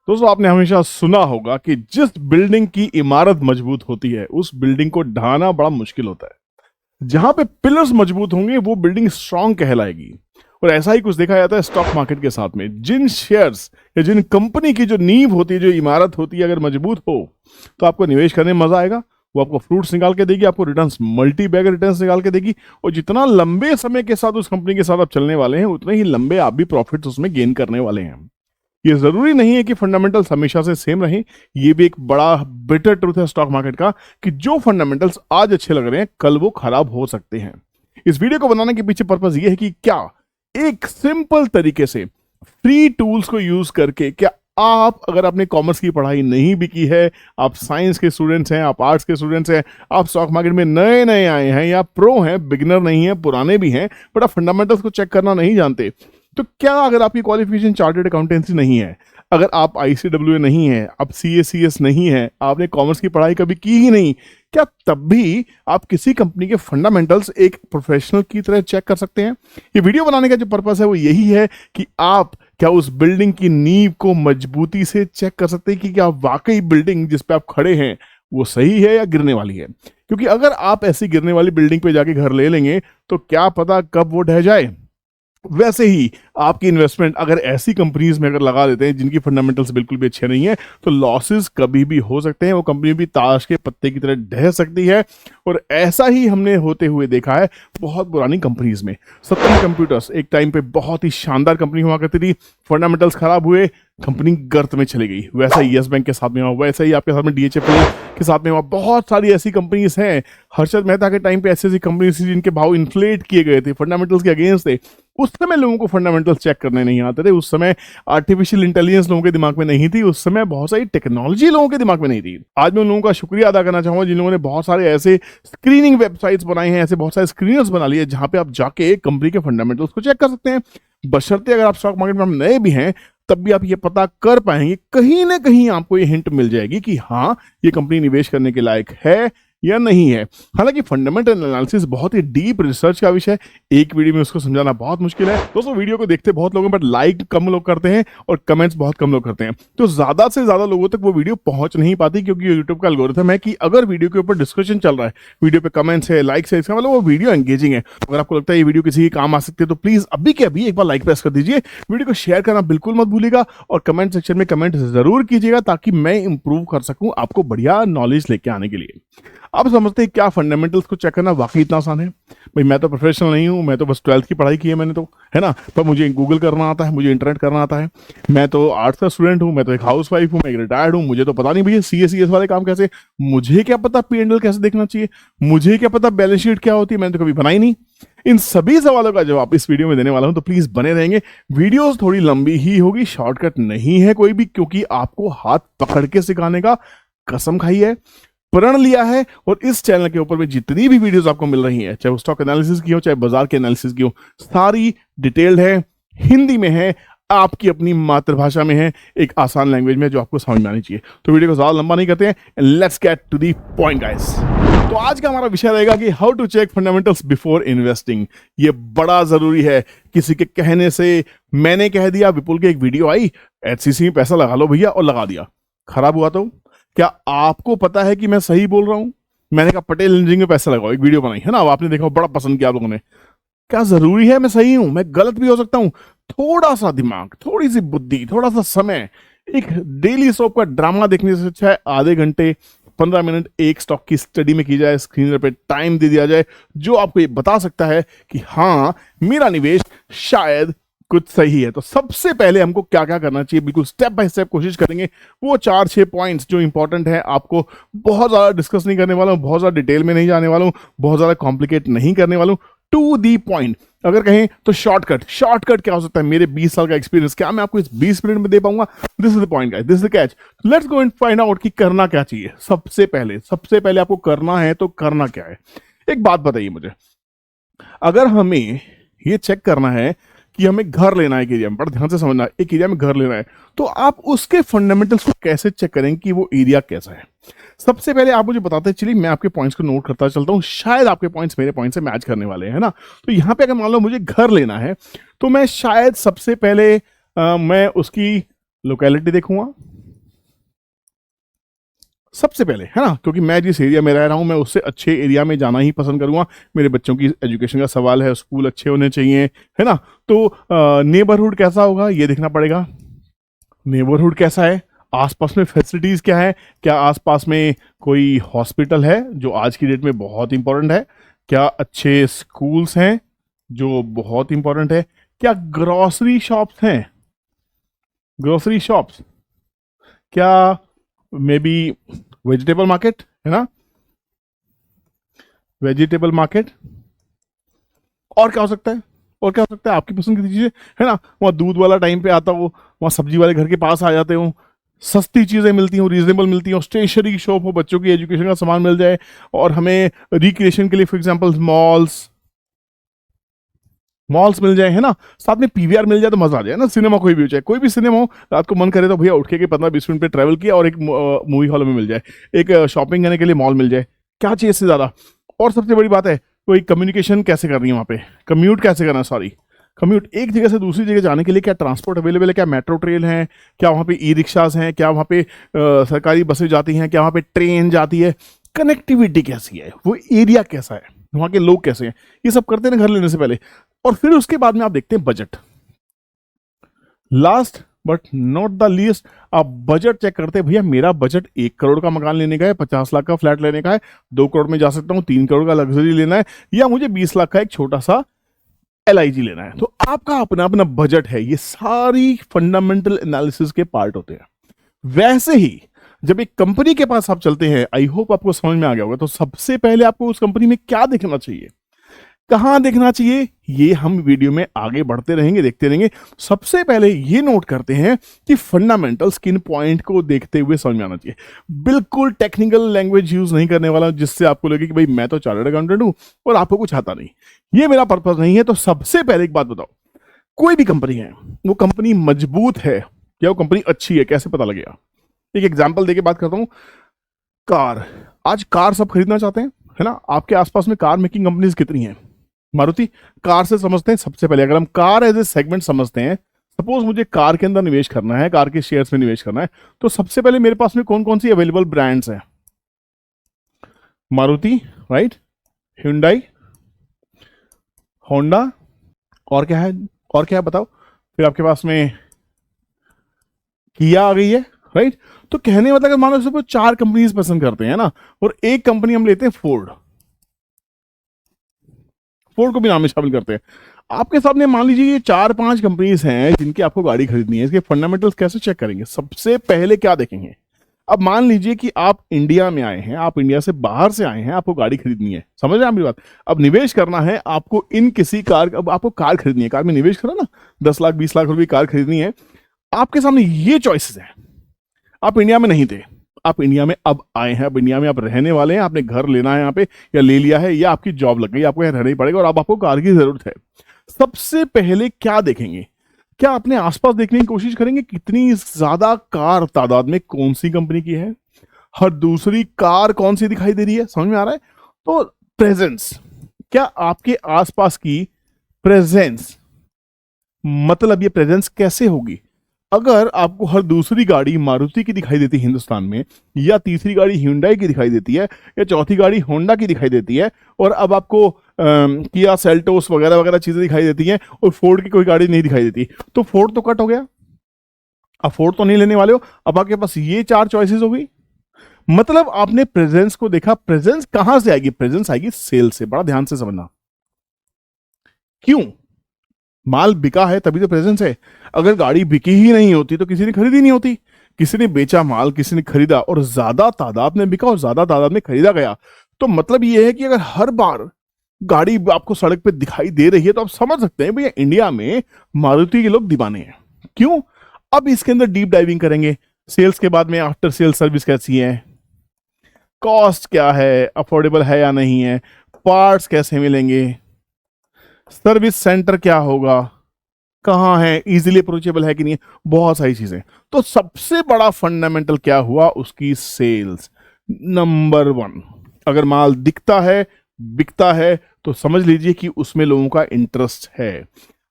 दोस्तों आपने हमेशा सुना होगा कि जिस बिल्डिंग की इमारत मजबूत होती है उस बिल्डिंग को ढाना बड़ा मुश्किल होता है। जहां पे पिलर्स मजबूत होंगे वो बिल्डिंग स्ट्रांग कहलाएगी। और ऐसा ही कुछ देखा जाता है स्टॉक मार्केट के साथ में। जिन शेयर्स या जिन कंपनी की जो नींव होती है, जो इमारत होती है, अगर मजबूत हो तो आपको निवेश करने में मजा आएगा। वो आपको फ्रूट्स निकाल के देगी, आपको रिटर्न्स, मल्टी बैग रिटर्न्स निकाल के देगी। और जितना लंबे समय के साथ उस कंपनी के साथ आप चलने वाले हैं उतने ही लंबे आप भी प्रॉफिट्स उसमें गेन करने वाले हैं। ये जरूरी नहीं है कि फंडामेंटल्स हमेशा से सेम रहें। ये भी एक बड़ा बिटर ट्रूथ है स्टॉक मार्केट का कि जो फंडामेंटल्स आज अच्छे लग रहे हैं कल वो खराब हो सकते हैं। इस वीडियो को बनाने के पीछे पर्पस ये है कि क्या एक सिंपल तरीके से फ्री टूल्स को यूज करके, क्या आप, अगर आपने कॉमर्स की पढ़ाई नहीं भी की है, आप साइंस के स्टूडेंट्स हैं, आप आर्ट्स के स्टूडेंट्स हैं, आप स्टॉक मार्केट में नए नए आए हैं या प्रो हैं, बिगिनर नहीं है, पुराने भी हैं, बट आप फंडामेंटल्स को चेक करना नहीं जानते, तो क्या अगर आपकी क्वालिफिकेशन चार्टर्ड अकाउंटेंसी नहीं है, अगर आप ICWA नहीं है, आप CACS नहीं है, आपने कॉमर्स की पढ़ाई कभी की ही नहीं, क्या तब भी आप किसी कंपनी के फंडामेंटल्स एक प्रोफेशनल की तरह चेक कर सकते हैं? ये वीडियो बनाने का जो पर्पस है वो यही है कि आप क्या उस बिल्डिंग की नींव को मजबूती से चेक कर सकते हैं कि क्या वाकई बिल्डिंग जिस पे आप खड़े हैं वो सही है या गिरने वाली है। क्योंकि अगर आप ऐसी गिरने वाली बिल्डिंग पे जाके घर ले लेंगे तो क्या पता कब वो ढह जाए। वैसे ही आपकी इन्वेस्टमेंट अगर ऐसी कंपनीज में अगर लगा देते हैं जिनकी फंडामेंटल्स बिल्कुल भी अच्छे नहीं है तो लॉसेस कभी भी हो सकते हैं। वो कंपनी भी ताश के पत्ते की तरह ढह सकती है। और ऐसा ही हमने होते हुए देखा है बहुत पुरानी कंपनीज में। सत्यम कंप्यूटर्स एक टाइम पे बहुत ही शानदार कंपनी हुआ करती थी, फंडामेंटल्स खराब हुए, कंपनी गर्त में चली गई। वैसा ही यस बैंक के साथ में हुआ, वैसा ही आपके साथ में DHFL के साथ में हुआ। बहुत सारी ऐसी कंपनीज हैं। हर्षद मेहता के टाइम पे ऐसी ऐसी कंपनीज थी जिनके भाव इन्फ्लेट किए गए थे, फंडामेंटल्स के अगेंस्ट थे। उस समय लोगों को फंडामेंटल्स चेक करने नहीं आते थे, उस समय आर्टिफिशियल इंटेलिजेंस लोगों के दिमाग में नहीं थी, उस समय बहुत सारी टेक्नोलॉजी लोगों के दिमाग में नहीं थी। आज मैं उन लोगों का शुक्रिया अदा करना चाहूंगा जिन लोगों ने बहुत सारे ऐसे स्क्रीनिंग वेबसाइट्स बनाए हैं, ऐसे बहुत सारे स्क्रीनर्स बना लिए जहां पे आप जाके कंपनी के फंडामेंटल्स को चेक कर सकते हैं। बशर्ते अगर आप स्टॉक मार्केट में नए भी हैं तब भी आप ये पता कर पाएंगे, कहीं ना कहीं आपको ये हिंट मिल जाएगी कि हाँ ये कंपनी निवेश करने के लायक है या नहीं है। हालांकि फंडामेंटल एनालिसिस बहुत ही डीप रिसर्च का विषय है, एक वीडियो में उसको समझाना बहुत मुश्किल है। दोस्तों वीडियो को देखते बहुत लोग हैं बट लाइक कम लोग करते हैं और कमेंट्स बहुत कम लोग करते हैं, तो ज्यादा से ज्यादा लोगों तक वो वीडियो पहुंच नहीं पाती क्योंकि यूट्यूब का एल्गोरिथम है कि अगर वीडियो के ऊपर डिस्कशन चल रहा है, वीडियो पे कमेंट्स है, लाइक्स है, इसका मतलब वो वीडियो एंगेजिंग है। अगर आपको लगता है ये वीडियो किसी के काम आ सकती है तो प्लीज अभी के अभी एक बार लाइक प्रेस कर दीजिए, वीडियो को शेयर करना बिल्कुल मत भूलिएगा और कमेंट सेक्शन में कमेंट जरूर कीजिएगा ताकि मैं इंप्रूव कर सकूं आपको बढ़िया नॉलेज लेके आने के लिए। आप समझते हैं क्या फंडामेंटल्स को चेक करना वाकई इतना आसान है? भाई मैं तो प्रोफेशनल नहीं हूं, मैं तो बस 12th की पढ़ाई की है मैंने तो, है ना, पर मुझे गूगल करना आता है, मुझे इंटरनेट करना आता है। मैं तो आर्ट्स का स्टूडेंट हूं, मैं तो एक हाउस वाइफ हूं, मैं एक रिटायर्ड हूं, मुझे तो पता नहीं भैया CACS वाले काम कैसे, मुझे क्या पता P&L कैसे देखना चाहिए, मुझे क्या पता बैलेंस शीट क्या होती है, मैंने तो कभी बनाई नहीं। इन सभी सवालों का जवाब इस वीडियो में देने वाला हूं, तो प्लीज बने रहेंगे। वीडियोस थोड़ी लंबी ही होगी, शॉर्टकट नहीं है कोई भी, क्योंकि आपको हाथ पकड़ के सिखाने का कसम खाई है, प्रण लिया है। और इस चैनल के ऊपर में जितनी भी वीडियोस आपको मिल रही हैं, चाहे वो स्टॉक एनालिसिस की हो, चाहे बाजार के एनालिसिस की हो, सारी डिटेल्ड है, हिंदी में है, आपकी अपनी मातृभाषा में है, एक आसान लैंग्वेज में जो आपको समझ में आनी चाहिए। तो वीडियो को ज्यादा लंबा नहीं करते हैं, let's get to the point guys. तो आज का हमारा विषय रहेगा कि how to check fundamentals before investing. ये बड़ा जरूरी है। किसी के कहने से मैंने कह दिया, विपुल की एक वीडियो आई, HCC में पैसा लगा लो भैया, और लगा दिया, खराब हुआ तो क्या आपको पता है कि मैं सही बोल रहा हूं? मैंने कहा पटेल इंजीनियरिंग में पैसा लगाओ, एक वीडियो बनाई है ना, आपने देखा, बड़ा पसंद किया आप लोगों ने। क्या जरूरी है मैं सही हूं? मैं गलत भी हो सकता हूं। थोड़ा सा दिमाग, थोड़ी सी बुद्धि, थोड़ा सा समय, एक डेली सोप का ड्रामा देखने से अच्छा है आधे घंटे 15 मिनट एक स्टॉक की स्टडी में की जाए, स्क्रीन पे टाइम दे दिया जाए जो आपको ये बता सकता है कि हाँ मेरा निवेश शायद कुछ सही है। तो सबसे पहले हमको क्या क्या करना चाहिए, बिल्कुल स्टेप बाय स्टेप कोशिश करेंगे। वो 4-6 पॉइंट्स जो इंपॉर्टेंट है, आपको बहुत ज्यादा डिस्कस नहीं करने वाला हूं, बहुत ज्यादा डिटेल में नहीं जाने वाला हूं, बहुत ज्यादा कॉम्प्लिकेट नहीं करने वाला हूं, टू दी पॉइंट। अगर कहें तो शॉर्टकट क्या हो सकता है? मेरे 20 साल का एक्सपीरियंस, क्या मैं आपको इस 20 मिनट में दे पाऊंगा? This is the point guys, this is the catch. Let's go and find out कि करना क्या चाहिए। सबसे पहले आपको करना है तो करना क्या है? एक बात बताइए मुझे, अगर हमें ये चेक करना है कि हमें घर लेना है एक एरिया में, बड़ा ध्यान से समझना, एक एरिया में घर लेना है, तो आप उसके फंडामेंटल्स को कैसे चेक करेंगे कि वो एरिया कैसा है? सबसे पहले आप मुझे बताते चलिए, मैं आपके पॉइंट्स को नोट करता चलता हूं, शायद आपके पॉइंट्स मेरे पॉइंट से मैच करने वाले हैं ना। तो यहां पे अगर मान लो मुझे घर लेना है तो मैं शायद सबसे पहले मैं उसकी लोकेलिटी देखूंगा, सबसे पहले, है ना, क्योंकि मैं जिस एरिया में रह रहा हूँ मैं उससे अच्छे एरिया में जाना ही पसंद करूंगा। मेरे बच्चों की एजुकेशन का सवाल है, स्कूल अच्छे होने चाहिए, है ना। तो नेबरहुड कैसा होगा ये देखना पड़ेगा। नेबरहुड कैसा है, आसपास में फैसिलिटीज क्या है, क्या आसपास में कोई हॉस्पिटल है जो आज की डेट में बहुत इंपॉर्टेंट है, क्या अच्छे स्कूल्स हैं जो बहुत इंपॉर्टेंट है, क्या ग्रोसरी शॉप्स हैं, ग्रोसरी शॉप्स, क्या मे बी वेजिटेबल मार्केट, है ना, वेजिटेबल मार्केट। और क्या हो सकता है, और क्या हो सकता है आपकी पसंद की चीजें, है ना, वहाँ दूध वाला टाइम पे आता हो, वहाँ सब्जी वाले घर के पास आ जाते हो, सस्ती चीजें मिलती हो, रीजनेबल मिलती हो, स्टेशनरी की शॉप हो, बच्चों की एजुकेशन का सामान मिल जाए, और हमें रिक्रिएशन के लिए फॉर एग्जांपल मॉल्स, मॉल्स मिल जाए, है ना, साथ में पीवीआर मिल जाए तो मजा आ जाए ना, सिनेमा कोई भी हो जाए, कोई भी सिनेमा हो, रात को मन करे तो भैया उठ के 15-20 मिनट पे ट्रैवल किया और एक मूवी हॉल में मिल जाए, एक शॉपिंग करने के लिए मॉल मिल जाए, क्या चाहिए इससे ज्यादा। और सबसे बड़ी बात है, कोई कम्युनिकेशन कैसे करनी है वहाँ पे, कम्यूट कैसे करना है, सॉरी, कम्यूट, एक जगह से दूसरी जगह जाने के लिए क्या ट्रांसपोर्ट अवेलेबल है, क्या मेट्रो ट्रेन है, क्या वहाँ पे ई रिक्शाज हैं, क्या वहाँ पे सरकारी बसें जाती हैं, क्या वहाँ पे ट्रेन जाती है, कनेक्टिविटी कैसी है, वो एरिया कैसा है, वहाँ के लोग कैसे हैं, ये सब करते हैं ना घर लेने से पहले। और फिर उसके बाद में आप देखते हैं budget. Last but not the least, आप बजट चेक करते हैं, भैया मेरा बजट 1 करोड़ का मकान लेने का है, 50 लाख का फ्लैट लेने का है, 2 करोड़ में जा सकता हूँ, 3 करोड़ का लग्जरी लेना है, या मुझे 20 लाख का एक छोटा सा एलआईजी लेना है। तो आपका अपना अपना बजट है, ये सारी फंडामेंटल एनालिसिस के पार्ट होते हैं। वैसे ही जब एक कंपनी के पास आप चलते हैं, आई होप आपको समझ में आ गया होगा, तो सबसे पहले आपको उस कंपनी में क्या देखना चाहिए, कहां देखना चाहिए, ये हम वीडियो में आगे बढ़ते रहेंगे, देखते रहेंगे। सबसे पहले ये नोट करते हैं कि फंडामेंटल्स किन पॉइंट को देखते हुए समझ में आना चाहिए। बिल्कुल टेक्निकल लैंग्वेज यूज नहीं करने वाला जिससे आपको लगे कि भाई मैं तो चार्टर्ड अकाउंटेंट हूं और आपको कुछ आता नहीं, ये मेरा पर्पज नहीं है। तो सबसे पहले एक बात बताओ, कोई भी कंपनी है, वो कंपनी मजबूत है या वो कंपनी अच्छी है, कैसे पता लगेगा। एक एग्जाम्पल देके बात करता हूं, कार, आज कार सब खरीदना चाहते हैं, है ना, आपके आसपास में कार मेकिंग कंपनीज कितनी हैं। मारुति, कार से समझते हैं। सबसे पहले अगर हम कार एज ए सेगमेंट समझते हैं, सपोज मुझे कार के अंदर निवेश करना है, कार के शेयर्स में निवेश करना है, तो सबसे पहले मेरे पास में कौन कौन सी अवेलेबल ब्रांड्स हैं, मारुति, राइट, Hyundai, होंडा, और क्या है, और क्या है बताओ, फिर आपके पास में किया आ गई है, राइट। तो कहने मतलब अगर मान लो सब 4 कंपनीज पसंद करते हैं ना, और एक कंपनी हम लेते हैं फोर्ड, फोर्ड को भी नाम में शामिल करते हैं। आपके सामने मान लीजिए ये 4-5 कंपनीज हैं जिनकी आपको गाड़ी खरीदनी है, इसके फंडामेंटल्स कैसे चेक करेंगे, सबसे पहले क्या देखेंगे। अब मान लीजिए कि आप इंडिया में आए हैं, आप इंडिया से बाहर से आए हैं, आपको गाड़ी खरीदनी है, समझ रहे हैं मेरी बात। अब निवेश करना है आपको इन किसी कार, अब आपको कार खरीदनी है, कार में निवेश करो ना, 10 लाख 20 लाख रुपए कार खरीदनी है, आपके सामने ये चॉइसेस हैं। आप इंडिया में नहीं थे, आप इंडिया में अब आए हैं, अब इंडिया में आप रहने वाले हैं, आपने घर लेना है यहाँ पे या ले लिया है, या आपकी जॉब लग गई, आपको यहाँ रहना ही पड़ेगा और अब आपको कार की जरूरत है। सबसे पहले क्या देखेंगे, क्या अपने आसपास देखने की कोशिश करेंगे कितनी ज्यादा कार तादाद में कौन सी कंपनी की है, हर दूसरी कार कौन सी दिखाई दे रही है, समझ में आ रहा है। तो प्रेजेंस, क्या आपके आसपास की प्रेजेंस, मतलब ये प्रेजेंस कैसे होगी। अगर आपको हर दूसरी गाड़ी मारुति की दिखाई देती है हिंदुस्तान में, या तीसरी गाड़ी Hyundai की दिखाई देती है, या चौथी गाड़ी होंडा की दिखाई देती है, और अब आपको किया सेल्टोस वगैरह वगैरह चीजें दिखाई देती हैं, और फोर्ड की कोई गाड़ी नहीं दिखाई देती, तो फोर्ड तो कट हो गया, अब फोर्ड तो नहीं लेने वाले हो। अब आपके पास ये 4 चॉइसेस हो गई, मतलब आपने प्रेजेंस को देखा। प्रेजेंस कहां से आएगी, प्रेजेंस आएगी सेल से, बड़ा ध्यान से समझना। क्यों, माल बिका है तभी तो प्रेजेंस है। अगर गाड़ी बिकी ही नहीं होती तो किसी ने खरीदी नहीं होती। किसी ने बेचा माल, किसी ने खरीदा, और ज्यादा तादाद में बिका और ज्यादा तादाद में खरीदा गया, तो मतलब यह है कि अगर हर बार गाड़ी आपको सड़क पे दिखाई दे रही है तो आप समझ सकते हैं भैया इंडिया में मारुति के लोग दीवाने हैं। क्यों, अब इसके अंदर डीप डाइविंग करेंगे। सेल्स के बाद में आफ्टर सेल्स सर्विस कैसी है, कॉस्ट क्या है, अफोर्डेबल है या नहीं है, पार्ट्स कैसे मिलेंगे, सर्विस सेंटर क्या होगा, कहां है, इजीली अप्रोचेबल है कि नहीं है, बहुत सारी चीजें। तो सबसे बड़ा फंडामेंटल क्या हुआ, उसकी सेल्स। नंबर 1, अगर माल दिखता है, बिकता है, तो समझ लीजिए कि उसमें लोगों का इंटरेस्ट है।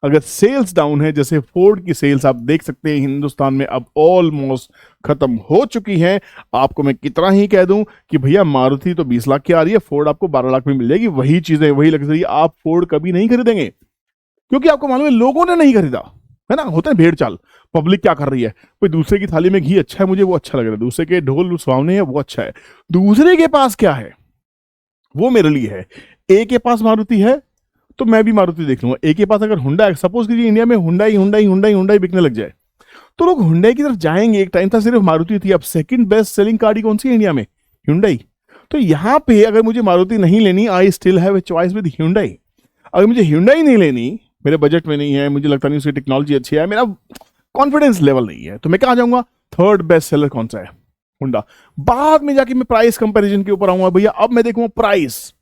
अगर सेल्स डाउन है, जैसे फोर्ड की सेल्स आप देख सकते हैं हिंदुस्तान में अब ऑलमोस्ट खत्म हो चुकी है। आपको मैं कितना ही कह दूं कि भैया मारुति तो 20 लाख की आ रही है, फोर्ड आपको 12 लाख में मिल जाएगी, वही चीजें वही लग्जरी आप फोर्ड कभी नहीं खरीदेंगे, क्योंकि आपको मालूम है लोगों ने नहीं खरीदा है ना। होता है भेड़ चाल, पब्लिक क्या कर रही है, कोई दूसरे की थाली में घी अच्छा है मुझे वो अच्छा लग रहा है, दूसरे के ढोल सुहावने हैं वो अच्छा है, दूसरे के पास क्या है वो मेरे लिए है। ए के पास मारुति है तो मैं भी मारुति देख लूंगा, ए के पास अगर हुंडा है, सपोज कीजिए इंडिया में हुंडई हुंडई हुंडई हुंडई बिकने लग जाए तो लोग हुंडई की तरफ जाएंगे। एक टाइम था सिर्फ मारुति थी, अब सेकंड बेस्ट सेलिंग गाड़ी कौन सी है इंडिया में, हुंडई। तो यहां पे अगर मुझे मारुति नहीं लेनी, I still have a choice with Hyundai. अगर मुझे हुंडई नहीं लेनी, मेरे बजट में नहीं है, मुझे लगता नहीं उसकी टेक्नोलॉजी अच्छी है, मेरा कॉन्फिडेंस लेवल नहीं है, तो मैं कहां जाऊंगा, थर्ड बेस्ट सेलर कौन सा है, हुंडा। बाद में जाके मैं प्राइस कंपैरिजन के ऊपर आऊंगा, भैया अब मैं देखूंगा प्राइस,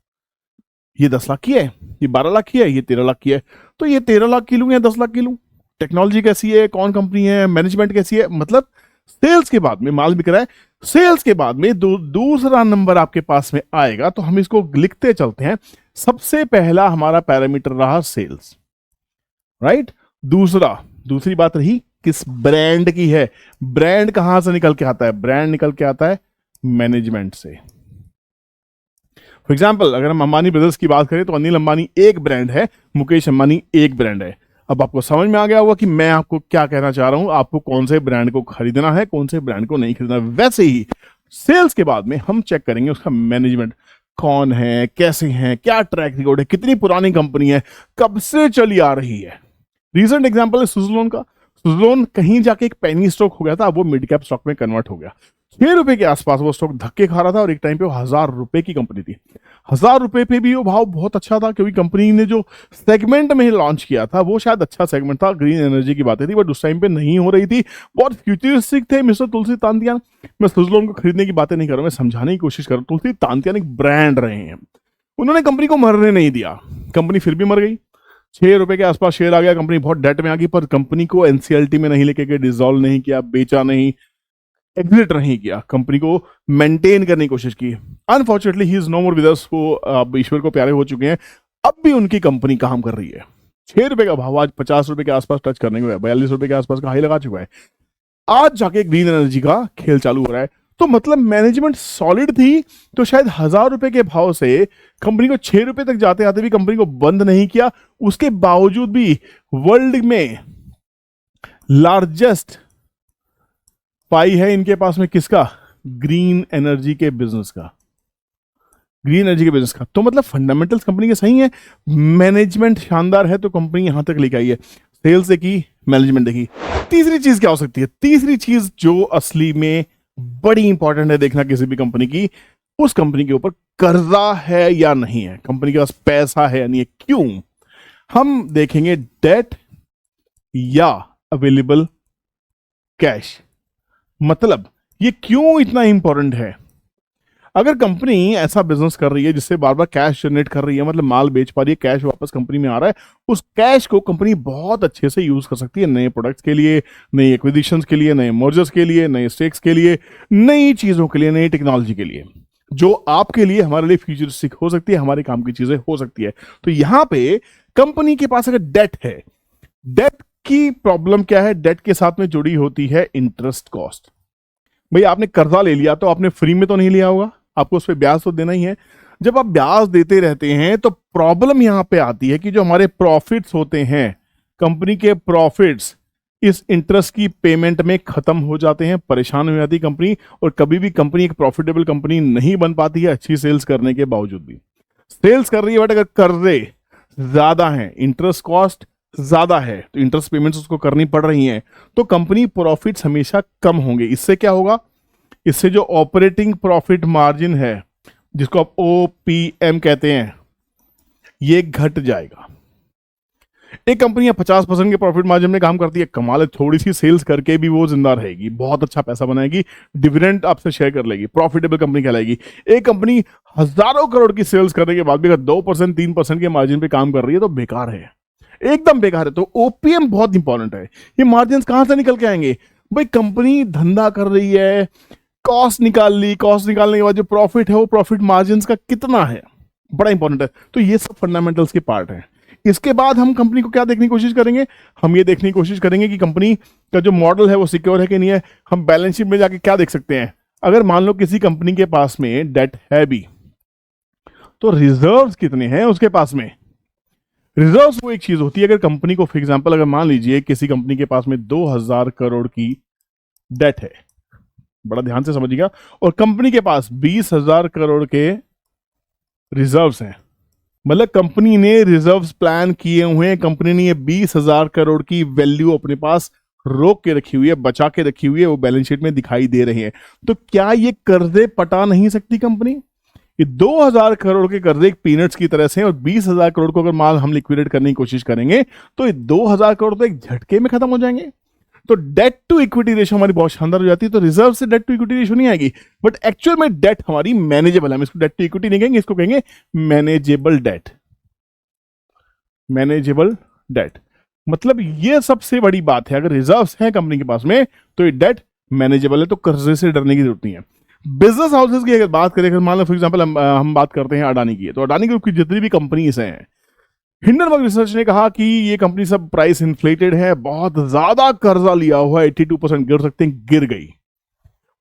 ये 10 लाख की है, ये 12 लाख की है, ये 13 लाख की है, तो ये 13 लाख की लूं या 10 लाख की लूं, टेक्नोलॉजी कैसी है, कौन कंपनी है, मैनेजमेंट कैसी है, मतलब सेल्स के बाद में माल बिक रहा है, सेल्स के बाद में दूसरा नंबर आपके पास में आएगा, तो हम इसको लिखते चलते हैं। सबसे पहला हमारा पैरामीटर रहा सेल्स, राइट। दूसरी बात रही किस ब्रांड की है, ब्रांड कहां से निकल के आता है, ब्रांड निकल के आता है मैनेजमेंट से। फॉर एग्जाम्पल अगर हम अंबानी ब्रदर्स की बात करें तो अनिल अंबानी एक ब्रांड है, मुकेश अंबानी एक ब्रांड है। अब आपको समझ में आ गया होगा कि मैं आपको क्या कहना चाह रहा हूं, आपको कौन से ब्रांड को खरीदना है, कौन से ब्रांड को नहीं खरीदना। वैसे ही सेल्स के बाद में हम चेक करेंगे उसका मैनेजमेंट कौन है, कैसे हैं, क्या ट्रैक रिकॉर्ड है, कितनी पुरानी कंपनी है, कब से चली आ रही है। रीसेंट एग्जांपल है सुज़लोन का। सुज़लोन कहीं जाके एक पेनी स्टॉक हो गया था, अब वो मिड कैप स्टॉक में कन्वर्ट हो गया। 6 रुपए के आसपास वो स्टॉक धक्के खा रहा था और एक टाइम पे वो 1000 रुपए की कंपनी थी। 1000 रुपए पे भी वो भाव बहुत अच्छा था, क्योंकि कंपनी ने जो सेगमेंट में लॉन्च किया था वो शायद अच्छा सेगमेंट था, ग्रीन एनर्जी की बातें थी, बट उस टाइम पे नहीं हो रही थी, बहुत फ्यूचरिस्टिक थे मिस्टर तुलसी तांतियान। मैं सुज़लोन को खरीदने की बातें नहीं कर रहा, मैं समझाने की कोशिश कर रहा हूँ। तुलसी तांतियान एक ब्रांड रहे हैं, उन्होंने कंपनी को मरने नहीं दिया, कंपनी फिर भी मर गई। 6 रुपए के आसपास शेयर आ गया, कंपनी बहुत डेट में आ गई, पर कंपनी को एनसीएलटी में नहीं लेके गए, डिसॉल्व नहीं किया, बेचा नहीं, एग्जिट नहीं किया, कंपनी को मेंटेन करने की कोशिश की। Unfortunately he is no more with us, वो अब ईश्वर को प्यारे हो चुके हैं। अब भी उनकी कंपनी काम कर रही है। 6 रुपए का भाव आज 50 रुपए के आसपास टच करने को है, 42 रुपए के आसपास का हाई लगा चुका है। आज जाके ग्रीन एनर्जी का खेल चालू हो रहा है। तो मतलब मैनेजमेंट सॉलिड थी, तो शायद 1000 रुपए के भाव से कंपनी को 6 रुपए तक जाते आते भी कंपनी को बंद नहीं किया। उसके बावजूद भी वर्ल्ड में लार्जेस्ट पाई है इनके पास में किसका, ग्रीन एनर्जी के बिजनेस का, ग्रीन एनर्जी के बिजनेस का। तो मतलब फंडामेंटल्स कंपनी के सही है, मैनेजमेंट शानदार है, तो कंपनी यहां तक लेके आई है। सेल्स देखी, मैनेजमेंट देखी। तीसरी चीज क्या हो सकती है, तीसरी चीज जो असली में बड़ी इंपॉर्टेंट है देखना किसी भी कंपनी की, उस कंपनी के ऊपर कर्जा है या नहीं है, कंपनी के पास पैसा है या नहीं है। क्यों, हम देखेंगे डेट या अवेलेबल कैश। मतलब ये क्यों इतना इंपॉर्टेंट है। अगर कंपनी ऐसा बिजनेस कर रही है जिससे बार बार कैश जनरेट कर रही है, मतलब माल बेच पा रही है, कैश वापस कंपनी में आ रहा है, उस कैश को कंपनी बहुत अच्छे से यूज कर सकती है नए प्रोडक्ट्स के लिए, नई एक्विजिशंस के लिए, नए मर्जर्स के लिए, नए स्टेक्स के लिए, नई चीजों के लिए, नई टेक्नोलॉजी के लिए, जो आपके लिए हमारे लिए फ्यूचरिस्टिक हो सकती है, हमारे काम की चीजें हो सकती है। तो यहां पे कंपनी के पास अगर डेट है, डेट की प्रॉब्लम क्या है, डेट के साथ में जुड़ी होती है इंटरेस्ट कॉस्ट। भाई आपने कर्जा ले लिया तो आपने फ्री में तो नहीं लिया होगा, आपको उस पर ब्याज तो देना ही है। जब आप ब्याज देते रहते हैं तो प्रॉब्लम यहां पे आती है कि जो हमारे प्रॉफिट्स होते हैं, कंपनी के प्रॉफिट्स इस इंटरेस्ट की पेमेंट में खत्म हो जाते हैं, परेशान हो जाती है कंपनी, और कभी भी कंपनी एक प्रॉफिटेबल कंपनी नहीं बन पाती है अच्छी सेल्स करने के बावजूद भी। सेल्स कर रही है बट अगर कर्जे ज्यादा हैं, इंटरेस्ट कॉस्ट ज्यादा है, तो इंटरेस्ट पेमेंट्स उसको करनी पड़ रही हैं, तो कंपनी प्रॉफिट्स हमेशा कम होंगे। इससे क्या होगा, इससे जो ऑपरेटिंग प्रॉफिट मार्जिन है, जिसको आप ओपीएम कहते हैं, ये घट जाएगा। एक कंपनी 50% के प्रॉफिट मार्जिन में काम करती है, कमाल है, थोड़ी सी सेल्स करके भी वो जिंदा रहेगी, बहुत अच्छा पैसा बनाएगी, डिविडेंड आपसे शेयर कर लेगी, प्रॉफिटेबल कंपनी कहलाएगी। एक कंपनी हजारों करोड़ की सेल्स करने के बाद भी अगर 2% 3% के मार्जिन पे काम कर रही है तो बेकार है, एकदम बेकार है। तो ओपीएम बहुत इंपॉर्टेंट है। ये मार्जिन कहां से निकल के आएंगे, भाई कंपनी धंधा कर रही है, कॉस्ट निकाल ली, कॉस्ट निकालने के बाद जो प्रॉफिट है वो प्रॉफिट मार्जिन का कितना है, बड़ा इंपॉर्टेंट है। तो ये सब फंडामेंटल्स के पार्ट है। इसके बाद हम कंपनी को क्या देखने की कोशिश करेंगे, हम ये देखने की कोशिश करेंगे कि कंपनी का जो मॉडल है वो सिक्योर है कि नहीं है। हम बैलेंस शीट में जाके क्या देख सकते हैं, अगर मान लो किसी कंपनी के पास में डेट है भी, तो रिजर्व्स कितने हैं उसके पास में। रिजर्व्स वो एक चीज होती है, अगर कंपनी को फॉर एग्जांपल अगर मान लीजिए किसी कंपनी के पास में 2000 करोड़ की डेट है, बड़ा ध्यान से समझिएगा, और कंपनी के पास 20,000 करोड़ के रिजर्व्स हैं, मतलब कंपनी ने रिजर्व्स प्लान किए हुए हैं, कंपनी ने ये 20,000 करोड़ की वैल्यू अपने पास रोक के रखी हुई है, बचा के रखी हुई है, वो बैलेंस शीट में दिखाई दे रहे हैं। तो क्या ये कर्जे पटा नहीं सकती कंपनी? ये 2000 करोड़ के कर्जे एक पीनट्स की तरह से हैं, और 20,000 करोड़ को अगर माल हम लिक्विडेट करने की कोशिश करेंगे तो ये 2000 करोड़ तो एक झटके में खत्म हो जाएंगे। तो डेट टू इक्विटी रेशियो हमारी बहुत शानदार हो जाती है। तो रिजर्व से डेट टू इक्विटी रेशियो नहीं आएगी, बट एक्चुअल में डेट हमारी मैनेजेबल है। हम इसको डेट टू इक्विटी नहीं कहेंगे, इसको कहेंगे मैनेजेबल डेट। मैनेजेबल डेट मतलब ये सबसे बड़ी बात है, अगर रिजर्व्स हैं कंपनी के पास में तो ये डेट मैनेजेबल है, तो कर्जे से डरने की जरूरत नहीं है। बिजनेस हाउसेस की अगर बात करें, मान लो फॉर एग्जांपल हम बात करते हैं अडानी की, तो अडानी ग्रुप की जितनी भी कंपनीज हैं, हिंडनबर्ग रिसर्च ने कहा कि ये कंपनी सब प्राइस इन्फ्लेटेड है, बहुत ज्यादा कर्जा लिया हुआ है, 82% गिर सकते हैं, गिर गई।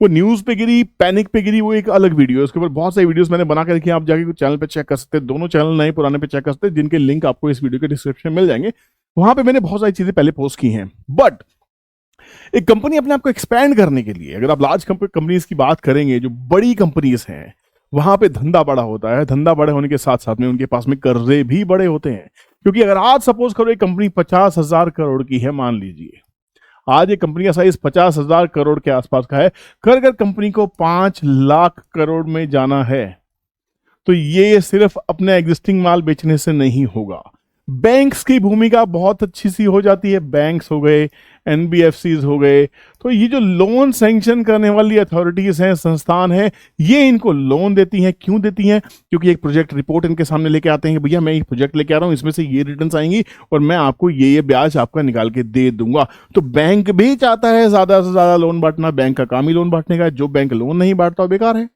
वो न्यूज पे गिरी, पैनिक पे गिरी, वो एक अलग वीडियो है, उसके ऊपर बहुत सारी वीडियोस मैंने बना के रखी हैं, आप जाके चैनल पे चेक कर सकते हैं, दोनों चैनल नए पुराने पे चेक कर सकते हैं, जिनके लिंक आपको इस वीडियो के डिस्क्रिप्शन में मिल जाएंगे। वहां पे मैंने बहुत सारी चीजें पहले पोस्ट की हैं। बट एक कंपनी अपने आप को एक्सपैंड करने के लिए, अगर आप लार्ज कंपनीज की बात करेंगे, जो बड़ी कंपनीज हैं, वहां पे धंधा बड़ा होता है, धंधा बड़े होने के साथ साथ में उनके पास में कर्जे भी बड़े होते हैं। क्योंकि अगर आज सपोज करो एक कंपनी 50,000 करोड़ की है, मान लीजिए आज एक कंपनी का साइज 50,000 करोड़ के आसपास का है, अगर कंपनी को 5 लाख करोड़ में जाना है, तो ये सिर्फ अपने एग्जिस्टिंग माल बेचने से नहीं होगा। बैंक्स की भूमिका बहुत अच्छी सी हो जाती है, बैंक्स हो गए, एनबीएफसीज हो गए, तो ये जो लोन सैंक्शन करने वाली अथॉरिटीज हैं, संस्थान हैं, ये इनको लोन देती हैं। क्यों देती हैं? क्योंकि एक प्रोजेक्ट रिपोर्ट इनके सामने लेके आते हैं कि भैया मैं एक प्रोजेक्ट लेके आ रहा हूं, इसमें से ये रिटर्न्स आएंगी और मैं आपको ये ब्याज आपका निकाल के दे दूंगा। तो बैंक भी चाहता है ज्यादा से ज्यादा लोन बांटना, बैंक का काम ही लोन बांटने का। जो बैंक लोन नहीं बांटता बेकार है,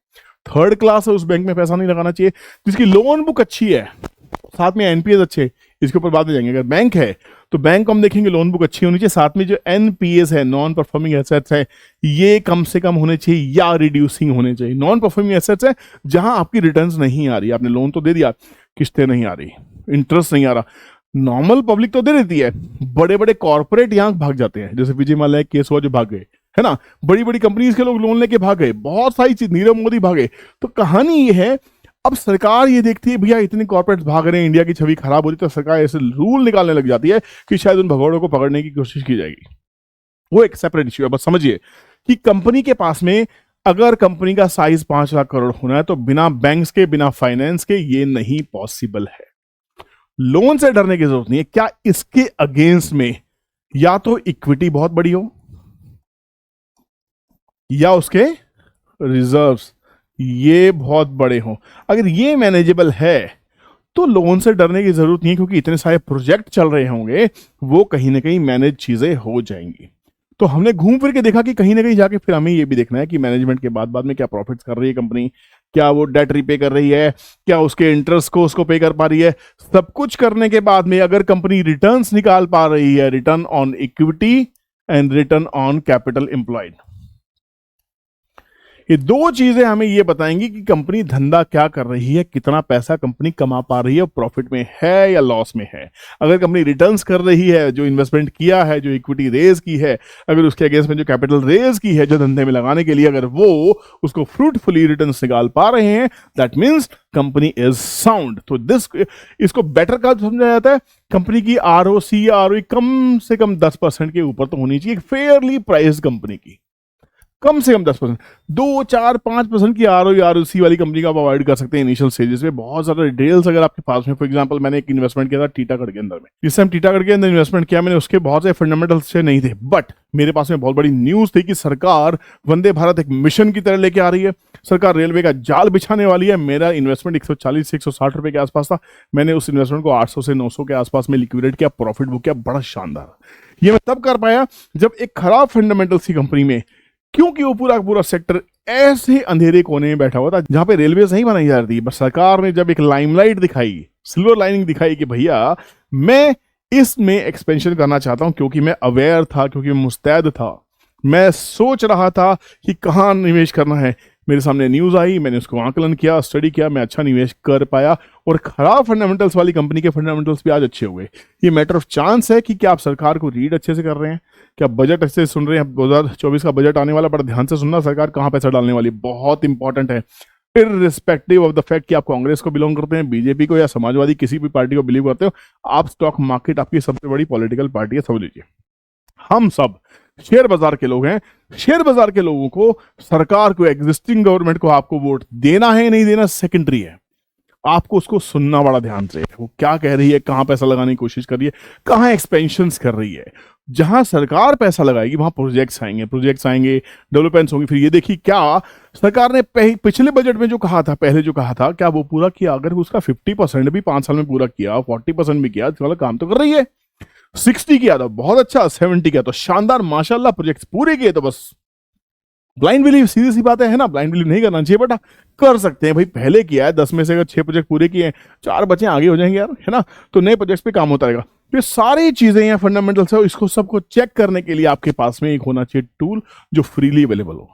थर्ड क्लास है, उस बैंक में पैसा नहीं लगाना चाहिए। जिसकी लोन बुक अच्छी है, साथ में एनपीएस अच्छे, इसके ऊपर बात में जाएंगे। अगर बैंक है तो बैंक को हम देखेंगे लोन बुक अच्छी होनी चाहिए, साथ में जो एनपीएस है, नॉन परफॉर्मिंग एसेट्स है, ये कम से कम होने चाहिए या रिड्यूसिंग होने चाहिए। नॉन परफॉर्मिंग एसेट्स है जहां आपकी रिटर्न्स नहीं आ रही, आपने लोन तो दे दिया, किस्तें नहीं आ रही, इंटरेस्ट नहीं आ रहा। नॉर्मल पब्लिक तो दे देती है, बड़े बड़े कॉर्पोरेट यहां भाग जाते हैं, जैसे विजय माल्या केस हुआ जो भाग गए, है ना, बड़ी बड़ी कंपनीज के लोग लोन लेके भाग गए, बहुत सारी चीज, नीरव मोदी भागे। तो कहानी ये है, अब सरकार ये देखती है भैया इतने कॉर्पोरेट्स भाग रहे हैं, इंडिया की छवि खराब होती है, तो सरकार ऐसे रूल निकालने लग जाती है कि शायद उन भगोड़ों को पकड़ने की कोशिश की जाएगी। वो एक सेपरेट इश्यू है। बस समझिए कि कंपनी के पास में अगर कंपनी का साइज 5 लाख करोड़ होना है तो बिना बैंक्स के, बिना फाइनेंस के ये नहीं पॉसिबल है। लोन से डरने की जरूरत नहीं है। क्या इसके अगेंस्ट में या तो इक्विटी बहुत बड़ी हो या उसके रिजर्व्स ये बहुत बड़े हों। अगर ये मैनेजेबल है तो लोन से डरने की जरूरत नहीं है, क्योंकि इतने सारे प्रोजेक्ट चल रहे होंगे, वो कहीं ना कहीं मैनेज चीजें हो जाएंगी। तो हमने घूम फिर के देखा कि कहीं ना कहीं जाके फिर हमें ये भी देखना है कि मैनेजमेंट के बाद में क्या प्रॉफिट्स कर रही है कंपनी, क्या वो डेट रीपे कर रही है, क्या उसके इंटरेस्ट को उसको पे कर पा रही है। सब कुछ करने के बाद में अगर कंपनी रिटर्न्स निकाल पा रही है, return on equity and return on capital employed, ये दो चीजें हमें ये बताएंगी कि कंपनी धंधा क्या कर रही है, कितना पैसा कंपनी कमा पा रही है, प्रॉफिट में है या लॉस में है। अगर कंपनी रिटर्न्स कर रही है, जो इन्वेस्टमेंट किया है, जो इक्विटी रेज की है, अगर उसके अगेंस्ट में जो कैपिटल रेज की है जो धंधे में लगाने के लिए, अगर वो उसको फ्रूटफुली रिटर्न्स निकाल पा रहे हैं, that means company is sound. तो इसको बेटर का समझा जाता है, कंपनी की आरओसी या आरओई कम से कम 10% के ऊपर तो होनी चाहिए, फेयरली प्राइस्ड कंपनी की, कम से कम 10%, 2, 4, 5% की आरओसी वाली कंपनी का आप अवॉइड कर सकते हैं इनिशियल स्टेजेस में। बहुत ज्यादा डिटेल्स अगर आपके पास में, फॉर एग्जांपल मैंने एक इन्वेस्टमेंट किया था टीटागढ़ के अंदर में, जिस टाइम टीटागढ़ के अंदर इन्वेस्टमेंट किया मैंने, उसके बहुत से फंडामेंटल्स से नहीं थे, बट मेरे पास में बहुत बड़ी न्यूज थी कि सरकार वंदे भारत एक मिशन की तरह लेके आ रही है, सरकार रेलवे का जाल बिछाने वाली है। मेरा इन्वेस्टमेंट 140 से 160 रुपए के आसपास था, मैंने उस इन्वेस्टमेंट को 800 से 900 के आसपास में लिक्विडेट किया, प्रॉफिट बुक किया, बड़ा शानदार। ये मैं तब कर पाया जब एक खराब फंडामेंटल्स की कंपनी में, क्योंकि वो पूरा पूरा सेक्टर ऐसे अंधेरे कोने में बैठा हुआ था जहां पे रेलवे नहीं बनाई जा रही थी, बस सरकार ने जब एक लाइमलाइट दिखाई, सिल्वर लाइनिंग दिखाई कि भैया मैं इसमें एक्सपेंशन करना चाहता हूं क्योंकि मैं अवेयर था, क्योंकि मैं मुस्तैद था, मैं सोच रहा था कि कहाँ निवेश करना है। मेरे सामने न्यूज़ आई, मैंने उसको आकलन किया, स्टडी किया, मैं अच्छा निवेश कर पाया और खराब फंडामेंटल्स वाली कंपनी के फंडामेंटल्स भी आज अच्छे हो गए। ये मैटर ऑफ चांस है कि क्या आप सरकार को रीड अच्छे से कर रहे हैं, क्या बजट अच्छे से सुन रहे हैं। 2024 का बजट आने वाला, बड़ा ध्यान से सुनना, सरकार कहाँ पैसा डालने वाली, बहुत इंपॉर्टेंट है। इररिस्पेक्टिव ऑफ द फैक्ट कि आप कांग्रेस को बिलोंग करते हैं, बीजेपी को या समाजवादी किसी भी पार्टी को बिलीव करते हो, आप स्टॉक मार्केट आपकी सबसे बड़ी पॉलिटिकल पार्टी है, समझ लीजिए। हम सब शेयर बाजार के लोग हैं। शेयर बाजार के लोगों को, सरकार को, एग्जिस्टिंग गवर्नमेंट को आपको वोट देना है नहीं देना सेकेंडरी है। आपको उसको सुनना बड़ा ध्यान से, वो क्या कह रही है, कहां पैसा लगाने की कोशिश कर रही है, कहां एक्सपेंशंस कर रही है। जहां सरकार पैसा लगाएगी वहां प्रोजेक्ट्स आएंगे, डेवलपमेंट्स होंगे। फिर ये देखिए क्या सरकार ने पिछले बजट में जो कहा था, पहले जो कहा था, क्या वो पूरा किया। अगर उसका 50% भी 5 साल में पूरा किया, 40% भी किया, तो काम तो कर रही है। 60 किया तो बहुत अच्छा, 70 किया तो शानदार, माशाल्लाह। प्रोजेक्ट्स पूरे किए तो बस ब्लाइंड बिलीव, सीधी सी बात है ना, ब्लाइंड बिलीव नहीं करना चाहिए बेटा, कर सकते हैं भाई। पहले किया है 10 में से अगर 6 प्रोजेक्ट पूरे किए हैं, 4 बचे आगे हो जाएंगे यार, है ना। तो नए प्रोजेक्ट्स पे काम होता रहेगा। तो ये सारी चीजें यहाँ फंडामेंटल्स है, इसको सबको चेक करने के लिए आपके पास में एक होना चाहिए टूल जो फ्रीली अवेलेबल हो।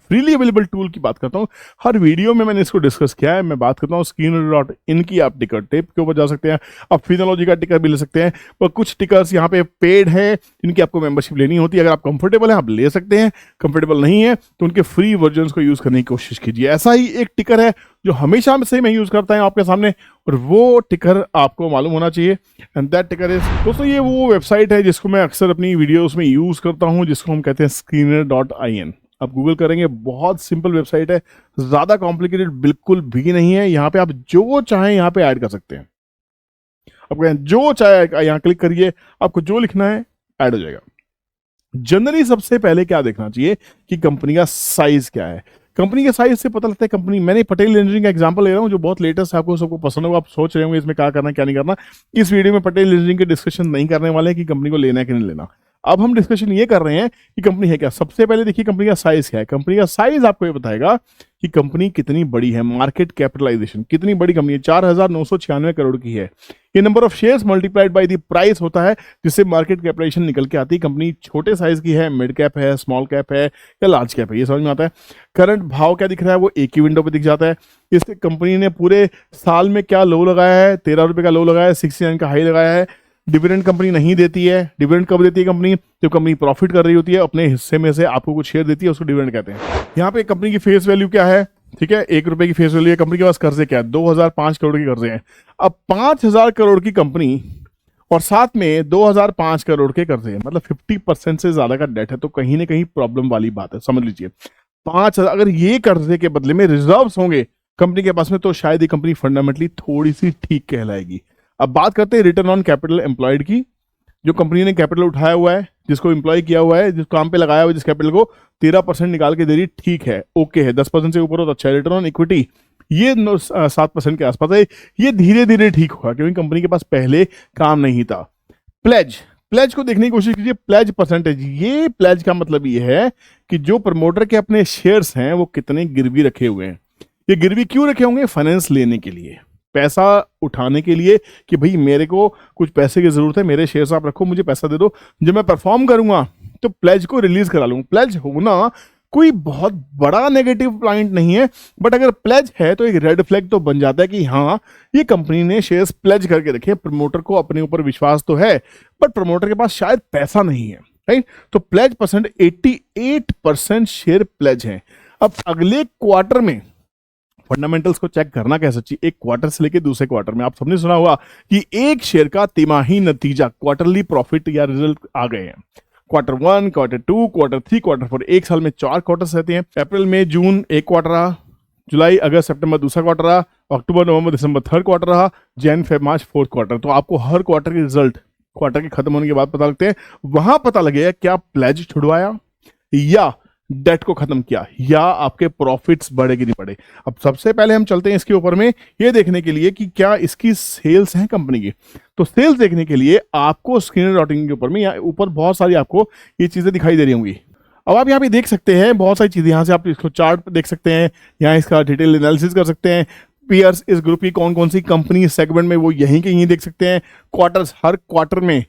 फ्रीली अवेलेबल टूल की बात करता हूँ, हर वीडियो में मैंने इसको डिस्कस किया है। मैं बात करता हूँ Skinner.in की, आप टिकर टेप के ऊपर जा सकते हैं, आप फिनोलॉजी का टिकर भी ले सकते हैं, पर कुछ टिकर्स यहाँ पे पेड है, जिनकी आपको मेंबरशिप लेनी होती है। अगर आप कंफर्टेबल हैं आप ले सकते हैं, कंफर्टेबल नहीं है तो उनके फ्री वर्जन को यूज करने की कोशिश कीजिए। ऐसा ही एक टिकर है जो हमेशा से मैं यूज करता हूं आपके सामने, और वो टिकर आपको मालूम होना चाहिए, एंड दैट टिकर इज, दोस्तों ये वो वेबसाइट है जिसको मैं अक्सर अपनी वीडियोस में यूज करता हूं, जिसको हम कहते हैं Skinner.in। आप गूगल करेंगे, बहुत सिंपल वेबसाइट है, ज्यादा कॉम्प्लिकेटेड बिल्कुल भी नहीं है। यहाँ पे आप जो चाहें यहाँ पे ऐड कर सकते हैं। आप जो चाहे यहाँ क्लिक करिए, आपको जो लिखना है ऐड हो जाएगा। जनरली सबसे पहले क्या देखना चाहिए कि कंपनी का साइज क्या है। कंपनी के साइज से पता लगता है कंपनी, मैंने पटेल इंजीनियरिंग का एग्जांपल ले रहा हूं जो बहुत लेटेस्ट है, आपको सबको पसंद होगा, आप सोच रहे होंगे इसमें क्या करना क्या नहीं करना। इस वीडियो में पटेल इंजीनियरिंग के डिस्कशन नहीं करने वाले हैं कि कंपनी को लेना है कि नहीं लेना। अब हम डिस्कशन ये कर रहे हैं कि कंपनी है क्या। सबसे पहले देखिए कंपनी का साइज क्या है। कंपनी का साइज आपको ये बताएगा कि कंपनी कितनी बड़ी है, मार्केट कैपिटलाइजेशन कितनी बड़ी कंपनी है। 4,996 करोड़ की है। ये number of shares multiplied by the price होता है, जिससे मार्केट कैपिटलाइजेशन निकल के आती है। कंपनी छोटे साइज की है, मिड कैप है, स्मॉल कैप है या लार्ज कैप है, ये समझ में आता है। करंट भाव क्या दिख रहा है वो एक ही विंडो पे दिख जाता है। इससे कंपनी ने पूरे साल में क्या लो लगाया है, 13 रुपए का लो लगाया है, 69 का हाई लगाया है। डिविडेंड कंपनी नहीं देती है। डिविडेंड कब देती है कंपनी, जब कंपनी प्रॉफिट कर रही होती है, अपने हिस्से में से आपको कुछ शेयर देती है, उसको डिविडेंड कहते हैं। यहाँ पे कंपनी की फेस वैल्यू क्या है, ठीक है, 1 रुपए की फेस वैल्यू है। कंपनी के पास कर्जे क्या है, 2005 करोड़ के कर्जे हैं। अब 5,000 करोड़ की कंपनी और साथ में 2005 करोड़ के कर्जे हैं, मतलब 50% से ज्यादा का डेट है, तो कहीं ना कहीं प्रॉब्लम वाली बात है, समझ लीजिए। 5,000 अगर ये कर्जे के बदले में रिजर्व्स होंगे कंपनी के पास में, तो शायद ये कंपनी फंडामेंटली थोड़ी सी ठीक कहलाएगी। अब बात करते हैं रिटर्न ऑन कैपिटल एम्प्लॉयड की। जो कंपनी ने कैपिटल उठाया हुआ है, जिसको एम्प्लॉय किया हुआ है, जिस काम पे लगाया हुआ है, जिस कैपिटल को 13% निकाल के दे रही, ठीक है, ओके है। 10% से ऊपर हो तो अच्छा है। रिटर्न ऑन इक्विटी ये 7% के आसपास है। ये धीरे धीरे ठीक होगा क्योंकि कंपनी के पास पहले काम नहीं था। प्लेज को देखने की कोशिश कीजिए। प्लेज परसेंटेज, ये प्लेज का मतलब ये है कि जो प्रमोटर के अपने शेयर्स हैं वो कितने गिरवी रखे हुए हैं। ये गिरवी क्यों रखे होंगे, फाइनेंस लेने के लिए, पैसा उठाने के लिए, कि भाई मेरे को कुछ पैसे की जरूरत है, मेरे शेयर्स आप रखो, मुझे पैसा दे दो, जब मैं परफॉर्म करूंगा तो प्लेज को रिलीज करा लूंगा। प्लेज होना कोई बहुत बड़ा नेगेटिव पॉइंट नहीं है, बट अगर प्लेज है तो एक रेड फ्लैग तो बन जाता है कि हाँ ये कंपनी ने शेयर्स प्लेज करके रखे। प्रमोटर को अपने ऊपर विश्वास तो है, बट प्रमोटर के पास शायद पैसा नहीं है, राइट। तो प्लेज परसेंट 88% शेयर प्लेज है। अब अगले क्वार्टर में फंडामेंटल्स को चेक करना कैसे चाहिए, एक क्वार्टर से लेके दूसरे क्वार्टर में। आप सबने सुना होगा कि एक शेयर का तिमाही नतीजा, क्वार्टरली प्रॉफिट या रिजल्ट आ गए हैं। क्वार्टर 1, क्वार्टर 2, क्वार्टर 3, क्वार्टर 4, एक साल में 4 क्वार्टर्स रहते हैं। अप्रैल मई जून एक क्वार्टर रहा, जुलाई अगस्त सितंबर दूसरा क्वार्टर रहा, अक्टूबर नवंबर दिसंबर थर्ड क्वार्टर रहा, Jan Feb March fourth quarter. तो आपको हर क्वार्टर के रिजल्ट क्वार्टर के खत्म होने के बाद पता लगते हैं। वहां पता लगेगा क्या प्लेज छुड़वाया या डेट को खत्म किया या आपके प्रॉफिट्स बढ़े कि नहीं बढ़े। अब सबसे पहले हम चलते हैं इसके ऊपर में ये देखने के लिए कि क्या इसकी सेल्स हैं कंपनी की। तो सेल्स देखने के लिए आपको Skinner.in के ऊपर में या ऊपर बहुत सारी आपको ये चीजें दिखाई दे रही होंगी। अब आप यहाँ पे देख सकते हैं बहुत सारी चीजें, यहाँ से आप इसको चार्ट देख सकते हैं, यहाँ इसका डिटेल एनालिसिस कर सकते हैं। पीयर्स इस ग्रुप की कौन कौन सी कंपनी सेगमेंट में, वो यहीं के यहीं देख सकते हैं। क्वार्टर्स, हर क्वार्टर में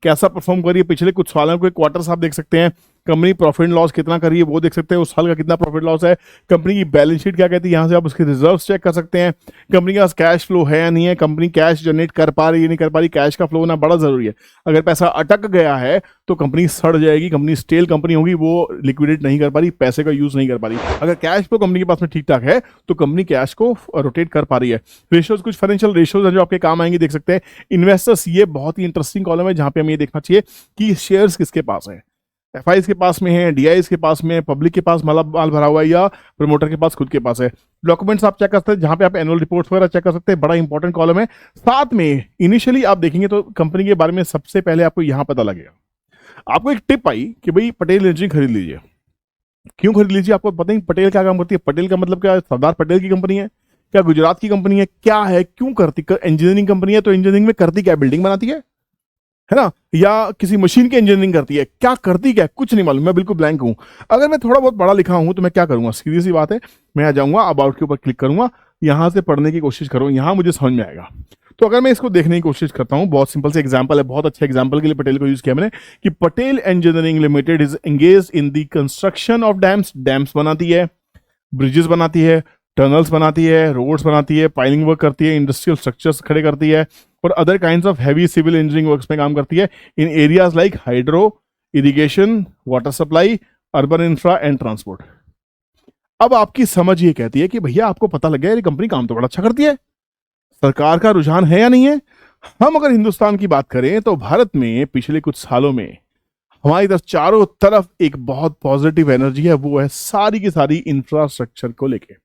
कैसा परफॉर्म कर रही है, पिछले कुछ सालों के क्वार्टर्स आप देख सकते हैं। कंपनी प्रॉफिट लॉस कितना कर रही है वो देख सकते हैं, उस साल का कितना प्रॉफिट लॉस है। कंपनी की बैलेंस शीट क्या कहती है, यहां से आप उसके रिजर्व्स चेक कर सकते हैं। कंपनी के पास कैश फ्लो है या नहीं है, कंपनी कैश जनरेट कर पा रही है नहीं कर पा रही। कैश का फ्लो होना बड़ा जरूरी है। अगर पैसा अटक गया है तो कंपनी सड़ जाएगी, कंपनी स्टेल कंपनी होगी, वो लिक्विडेट नहीं कर पा रही, पैसे का यूज नहीं कर पा रही। अगर कैश फ्लो कंपनी के पास में ठीक ठाक है तो कंपनी कैश को रोटेट कर पा रही है। रेशियोज, कुछ फाइनेंशियल रेशियोज हैं जो आपके काम आएंगे, देख सकते हैं। इन्वेस्टर्स, ये बहुत ही इंटरेस्टिंग कॉलम है जहां पे हमें ये देखना चाहिए कि शेयर्स किसके पास है। एफआईज के पास में है, डीआईज के पास में, पब्लिक के पास माल भरा हुआ है, या प्रमोटर के पास खुद के पास है। डॉक्यूमेंट्स आप चेक कर सकते हैं, जहां पे आप एनुअल रिपोर्ट्स वगैरह चेक कर सकते हैं। बड़ा इंपॉर्टेंट कॉलम है। साथ में इनिशियली आप देखेंगे तो कंपनी के बारे में सबसे पहले आपको यहां पता लगेगा, आपको एक टिप आई कि भाई पटेल इंजीनियरिंग खरीद लीजिए। क्यों खरीद लीजिए, आपको पता ही पटेल क्या काम करती है। पटेल का मतलब क्या है, सरदार पटेल की कंपनी है क्या, गुजरात की कंपनी है क्या है, क्यों करती, इंजीनियरिंग कंपनी है तो इंजीनियरिंग में करती क्या, बिल्डिंग बनाती है ना, या किसी मशीन की इंजीनियरिंग करती है, क्या करती क्या, कुछ नहीं मालूम, मैं बिल्कुल ब्लैंक हूं। अगर मैं थोड़ा बहुत पढ़ा लिखा हूं तो मैं क्या करूंगा, सीधी सी बात है, मैं आ जाऊंगा अबाउट के ऊपर क्लिक करूंगा, यहां से पढ़ने की कोशिश करूंगा, यहां मुझे समझ में आएगा। तो अगर मैं इसको देखने की कोशिश करता हूं, बहुत सिंपल से एग्जांपल है, बहुत अच्छे एग्जांपल के लिए पटेल को यूज किया मैंने, कि Patel engineering limited is engage in the construction of dams. Dams बनाती है, ब्रिजेस बनाती है, टनल्स बनाती है, रोड्स बनाती है, पाइलिंग वर्क करती है, इंडस्ट्रियल स्ट्रक्चर्स खड़े करती है, और other kinds of heavy civil engineering works में काम करती है in areas like hydro, irrigation, water supply, urban infra and transport. अब आपकी समझ ये कहती है कि भैया आपको पता लग गया ये कंपनी काम तो बड़ा अच्छा करती है, सरकार का रुझान है या नहीं है। हम अगर हिंदुस्तान की बात करें तो भारत में पिछले कुछ सालों में हमारी इधर चारों तरफ एक बहुत पॉजिटिव एनर्जी है, वो है सारी की सारी इंफ्रास्ट्रक्चर को लेके।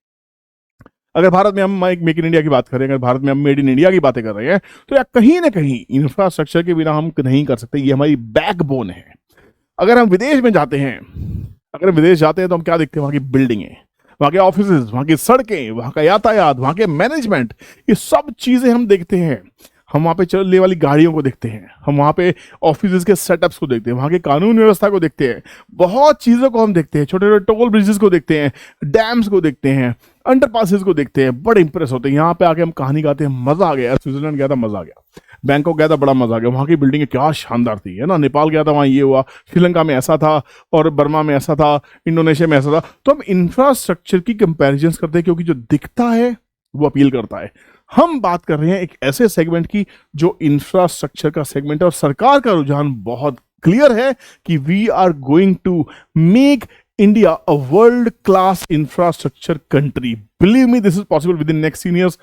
अगर भारत में हम मेक इन इंडिया की बात करें, अगर भारत में हम मेड इन इंडिया की बातें कर रहे हैं, तो या कहीं ना कहीं इंफ्रास्ट्रक्चर के बिना हम नहीं कर सकते, ये हमारी बैकबोन है। अगर हम विदेश में जाते हैं, अगर हम विदेश जाते हैं तो हम क्या देखते हैं, वहां की बिल्डिंगे, वहां के ऑफिस, वहां की सड़कें, वहां का यातायात, वहां के मैनेजमेंट, ये सब चीजें हम देखते हैं। हम वहां पे चलने वाली गाड़ियों को देखते हैं, हम वहां पे ऑफिस के सेटअप्स को देखते हैं, वहां के कानून व्यवस्था को देखते हैं, बहुत चीजों को हम देखते हैं, छोटे छोटे टोल ब्रिजेस को देखते हैं, डैम्स को देखते हैं, अंडरपासेस को देखते हैं, बड़े इंप्रेस होते हैं। यहाँ पे आके हम कहानी गाते हैं, मजा आ गया, स्विट्जरलैंड गया था मजा आ गया, बैंकॉक गया था बड़ा मजा आ गया, वहां की बिल्डिंग क्या शानदार थी, है ना, नेपाल गया था वहां ये हुआ, श्रीलंका में ऐसा था, और बर्मा में ऐसा था, इंडोनेशिया में ऐसा था। तो हम इंफ्रास्ट्रक्चर की कंपेरिजन करते हैं, क्योंकि जो दिखता है वो अपील करता है। हम बात कर रहे हैं एक ऐसे सेगमेंट की जो इंफ्रास्ट्रक्चर का सेगमेंट है, और सरकार का रुझान बहुत क्लियर है कि we are going to make India a world class infrastructure country. Believe me, this is possible within next 10 years.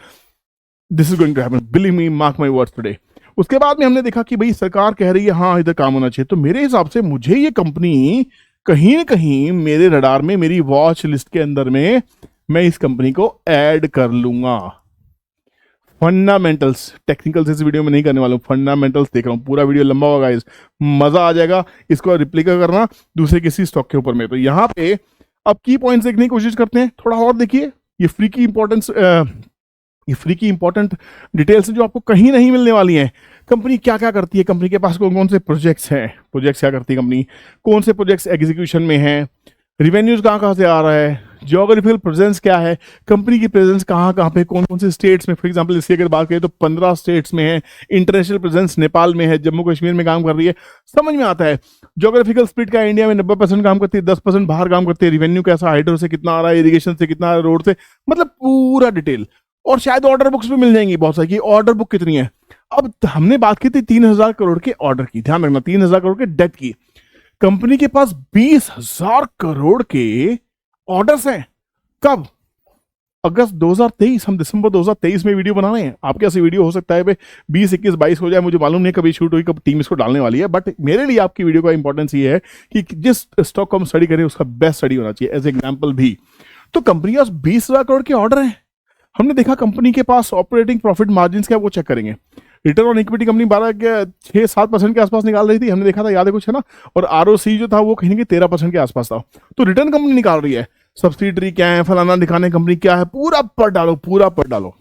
This is going to happen. Believe me, mark my words today. उसके बाद में हमने देखा कि भाई सरकार कह रही है हाँ इधर काम होना चाहिए, तो मेरे हिसाब से मुझे ये कंपनी कहीं ना कहीं मेरे रडार में, मेरी वॉच लिस्ट के अंदर में, मैं इस कंपनी को ऐड कर लूंगा। फंडामेंटल्स, टेक्निकल्स इस वीडियो में नहीं करने वाला हूं, फंडामेंटल्स देख रहा हूं, पूरा वीडियो लंबा होगा गाइस, मजा आ जाएगा। इसको रिप्लिका करना दूसरे किसी स्टॉक के ऊपर में। तो यहाँ पे अब की पॉइंट्स देखने की कोशिश करते हैं, थोड़ा और देखिए, ये फ्री की इंपॉर्टेंस, ये फ्री की इंपॉर्टेंट डिटेल्स जो आपको कहीं नहीं मिलने वाली हैं। कंपनी क्या क्या करती है, कंपनी के पास कौन कौन से प्रोजेक्ट्स हैं, प्रोजेक्ट्स क्या करती है कंपनी, कौन से प्रोजेक्ट्स एग्जीक्यूशन में हैं, रिवेन्यूज कहाँ कहाँ से आ रहा है, जियोग्राफिकल प्रेजेंस क्या है, कंपनी की प्रेजेंस कहाँ कहाँ पे, कौन कौन से स्टेट्स में, फॉर एग्जांपल इसकी अगर बात करें तो 15 स्टेट्स में है, इंटरनेशनल प्रेजेंस नेपाल में है, जम्मू कश्मीर में काम कर रही है, समझ में आता है। जियोग्राफिकल स्प्लिट का इंडिया में 90% काम करती है, 10% बाहर काम करती है, रिवेन्यू कैसा, हाइड्रो से कितना आ रहा है, इरिगेशन से कितना आ रहा है, रोड से, मतलब पूरा डिटेल। और शायद ऑर्डर बुक्स भी मिल जाएंगी बहुत सारी, ऑर्डर बुक कितनी है। अब हमने बात की थी 3000 करोड़ के ऑर्डर की, ध्यान रखना 3000 करोड़ के डेट की। कंपनी के पास 20,000 करोड़ के ऑर्डर्स हैं। कब? अगस्त 2023, हम दिसंबर 2023 में वीडियो बना रहे हैं। आपके ऐसे वीडियो हो सकता है 20, 21, 22 हो जाए, मुझे मालूम नहीं कभी शूट हुई, कब टीम इसको डालने वाली है, बट मेरे लिए आपकी वीडियो का इंपॉर्टेंस ये है कि जिस स्टॉक को हम स्टडी करें उसका बेस्ट स्टडी होना चाहिए, एज एग्जाम्पल भी। तो कंपनी के पास 20,000 करोड़ के ऑर्डर हैं। हमने देखा कंपनी के पास ऑपरेटिंग प्रॉफिट मार्जिन क्या, वो चेक करेंगे। रिटर्न ऑन इक्विटी कंपनी 6-7% के आसपास निकाल रही थी, हमने देखा था, याद है कुछ, है ना। और आरओसी जो था वो कहीं ना कहीं 13% के आसपास था। तो रिटर्न कंपनी निकाल रही है, सब्सिडरी क्या है, फलाना दिखाने कंपनी क्या है, पूरा पढ़ डालो, पूरा पढ़ डालो।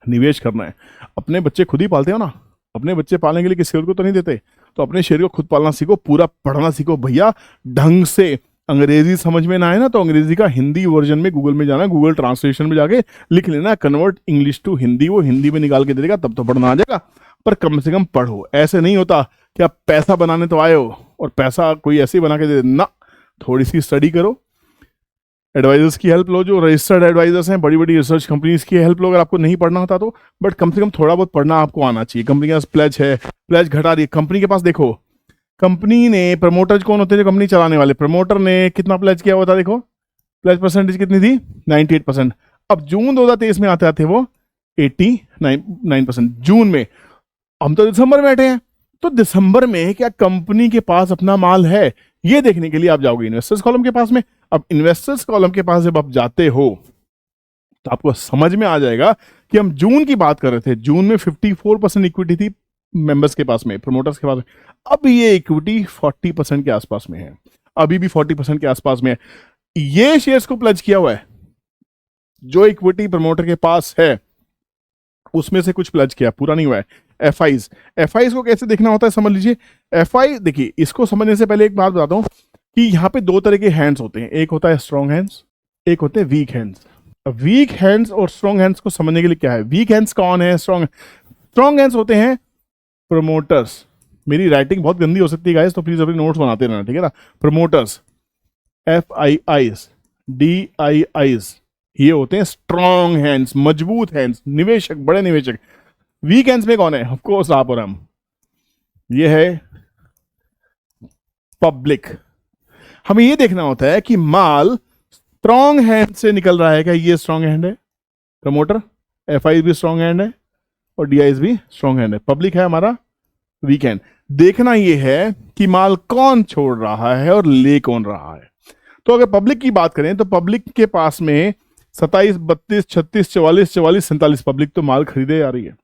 निवेश करना है, अपने बच्चे खुद ही पालते हो ना, अपने बच्चे पालने के लिए किसी और को तो नहीं देते, तो अपने शरीर को खुद पालना सीखो, पूरा पढ़ना सीखो भैया, ढंग से अंग्रेजी समझ में ना आए ना तो अंग्रेजी का हिंदी वर्जन में गूगल में जाना, गूगल ट्रांसलेशन में जाके लिख लेना कन्वर्ट इंग्लिश टू हिंदी, वो हिंदी में निकाल के दे देगा, तब तो पढ़ना आ जाएगा। पर कम से कम पढ़ो। ऐसे नहीं होता कि आप पैसा बनाने तो आए हो और पैसा कोई ऐसे ही बना के दे ना, थोड़ी सी स्टडी करो, एडवाइजर्स की हेल्प लो, जो रजिस्टर्ड एडवाइजर्स हैं, बड़ी बड़ी रिसर्च कंपनीज की हेल्प लो अगर आपको नहीं पढ़ना होता तो। बट कम से कम थोड़ा बहुत पढ़ना आपको आना चाहिए। कंपनी के पास प्लेज है, प्लेज घटा रही है कंपनी के पास, देखो कंपनी ने, प्रमोटर्स कौन होते हैं जो कंपनी चलाने वाले, प्रमोटर ने कितना प्लेज किया हुआ था, देखो प्लेज परसेंटेज कितनी थी, 98%। अब जून 2023 में आते आते वो 89% जून में। हम तो दिसंबर में बैठे हैं, तो दिसंबर में क्या कंपनी के पास अपना माल है, ये देखने के लिए आप जाओगे इन्वेस्टर्स कॉलम के पास में। अब इन्वेस्टर्स कॉलम के पास जब आप जाते हो तो आपको समझ में आ जाएगा कि हम जून की बात कर रहे थे, जून में 54% इक्विटी थी मेंबर्स के पास में, प्रमोटर्स के पास में। अब ये इक्विटी 40% के आसपास में है, अभी भी 40% के आसपास में है। ये शेयर्स को प्लेज किया हुआ है, जो इक्विटी प्रमोटर के पास है उसमें से कुछ प्लेज किया, पूरा नहीं हुआ है। एफआईज को कैसे देखना होता है समझ लीजिए। एफआई देखिए, इसको समझने से पहले एक बात बताता हूं कि यहाँ पे दो तरह के हैंड्स होते हैं, एक होता है स्ट्रॉन्ग हैंड्स, एक होते हैं वीक हैंड्स। वीक हैंड्स और स्ट्रॉन्ग हैंड्स को समझने के लिए क्या है, वीक हैंड्स कौन है, स्ट्रॉन्ग हैंड्स होते हैं प्रमोटर्स। मेरी राइटिंग बहुत गंदी हो सकती है गाइस, तो प्लीज अपने नोट्स बनाते रहना, ठीक है ना। प्रमोटर्स, FIIs, ये होते हैं स्ट्रॉन्ग हैंड्स, मजबूत हैंड्स, निवेशक, बड़े निवेशक। वीक हैंड्स में कौन है, ऑफ कोर्स आप और हम, ये है पब्लिक। हमें ये देखना होता है कि माल स्ट्रॉन्ग हैंड से निकल रहा है क्या, ये स्ट्रॉन्ग हैंड है प्रमोटर, FI भी स्ट्रॉन्ग हैंड है और DIs भी स्ट्रॉन्ग हैंड है, पब्लिक है हमारा वीक हैंड। देखना यह है कि माल कौन छोड़ रहा है और ले कौन रहा है। तो अगर पब्लिक की बात करें तो पब्लिक के पास में 27, 32, 36, 44, 44, 47 पब्लिक तो माल खरीदे जा रही है।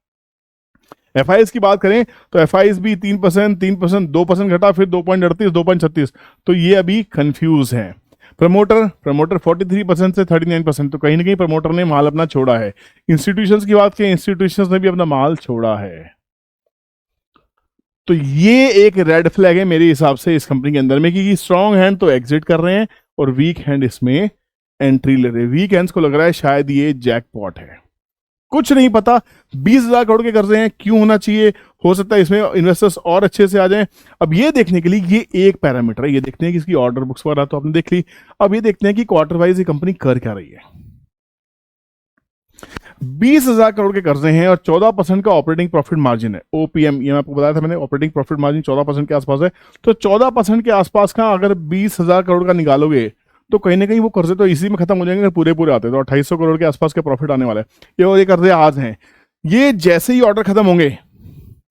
FIs की बात करें तो FIs भी 3%, 3%, 2% घटा, फिर 2.38, 2.36, तो ये अभी कंफ्यूज है। प्रमोटर 43% से 39%, तो कहीं ना कहीं प्रमोटर ने माल अपना छोड़ा है। इंस्टीट्यूशंस की बात करें, इंस्टीट्यूशंस ने भी अपना माल छोड़ा है। तो ये एक रेड फ्लैग है मेरे हिसाब से इस कंपनी के अंदर में कि स्ट्रॉन्ग हैंड तो एग्जिट कर रहे हैं और वीक हैंड इसमें एंट्री ले रहे हैं। वीक हैंड्स को लग रहा है शायद ये जैकपॉट है, कुछ नहीं पता। 20,000 करोड़ के कर्जे हैं, क्यों होना चाहिए, हो सकता है इसमें इन्वेस्टर्स और अच्छे से आ जाएं। अब ये देखने के लिए ये एक पैरामीटर है, ये देखते हैं कि इसकी ऑर्डर बुक्स वगैरह तो आपने देख ली। अब ये देखते हैं कि क्वार्टर वाइज ये कंपनी कर क्या रही है। 20,000 करोड़ के कर्जे हैं और 14% का ऑपरेटिंग प्रॉफिट मार्जिन है, OPM, ये मैं आपको बताया था मैंने, ऑपरेटिंग प्रॉफिट मार्जिन 14% के आसपास है। तो 14% के आसपास का अगर 20,000 करोड़ का निकालोगे तो कहीं ना कहीं वो कर्जे तो इसी में खत्म हो जाएंगे अगर पूरे पूरे आते तो 2800 करोड़ के आसपास के प्रॉफिट आने वाला है। ये और ये कर्जे आज हैं, ये जैसे ही ऑर्डर खत्म होंगे,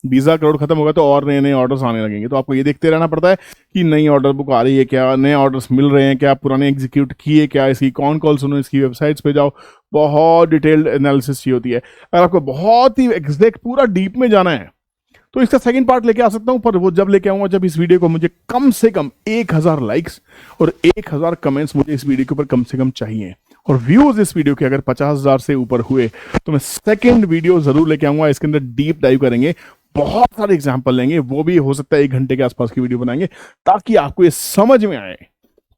20,000 करोड़ खत्म होगा तो और नए नए ऑर्डर्स आने लगेंगे। तो आपको ये देखते रहना पड़ता है कि नई ऑर्डर बुक आ रही है क्या, नए ऑर्डर्स मिल रहे हैं क्या, पुराने एग्जीक्यूट किए क्या, इसकी कौन कॉल सुनो, इसकी वेबसाइट्स पे जाओ, बहुत डिटेल्ड एनालिसिस चाहिए होती है। अगर आपको बहुत ही एग्जैक्ट पूरा डीप में जाना है तो इसका सेकंड पार्ट लेके आ सकता हूं, पर वो जब लेके आऊंगा जब इस वीडियो को मुझे कम से कम 1000 लाइक्स और 1000 कमेंट्स मुझे इस वीडियो के ऊपर कम से कम चाहिए, और व्यूज इस वीडियो के अगर 50,000 से ऊपर हुए तो मैं सेकंड वीडियो जरूर लेके आऊंगा। इसके अंदर डीप डाइव करेंगे, बहुत सारे एग्जाम्पल लेंगे, वो भी हो सकता है 1 घंटे के आसपास की वीडियो बनाएंगे, ताकि आपको ये समझ में आए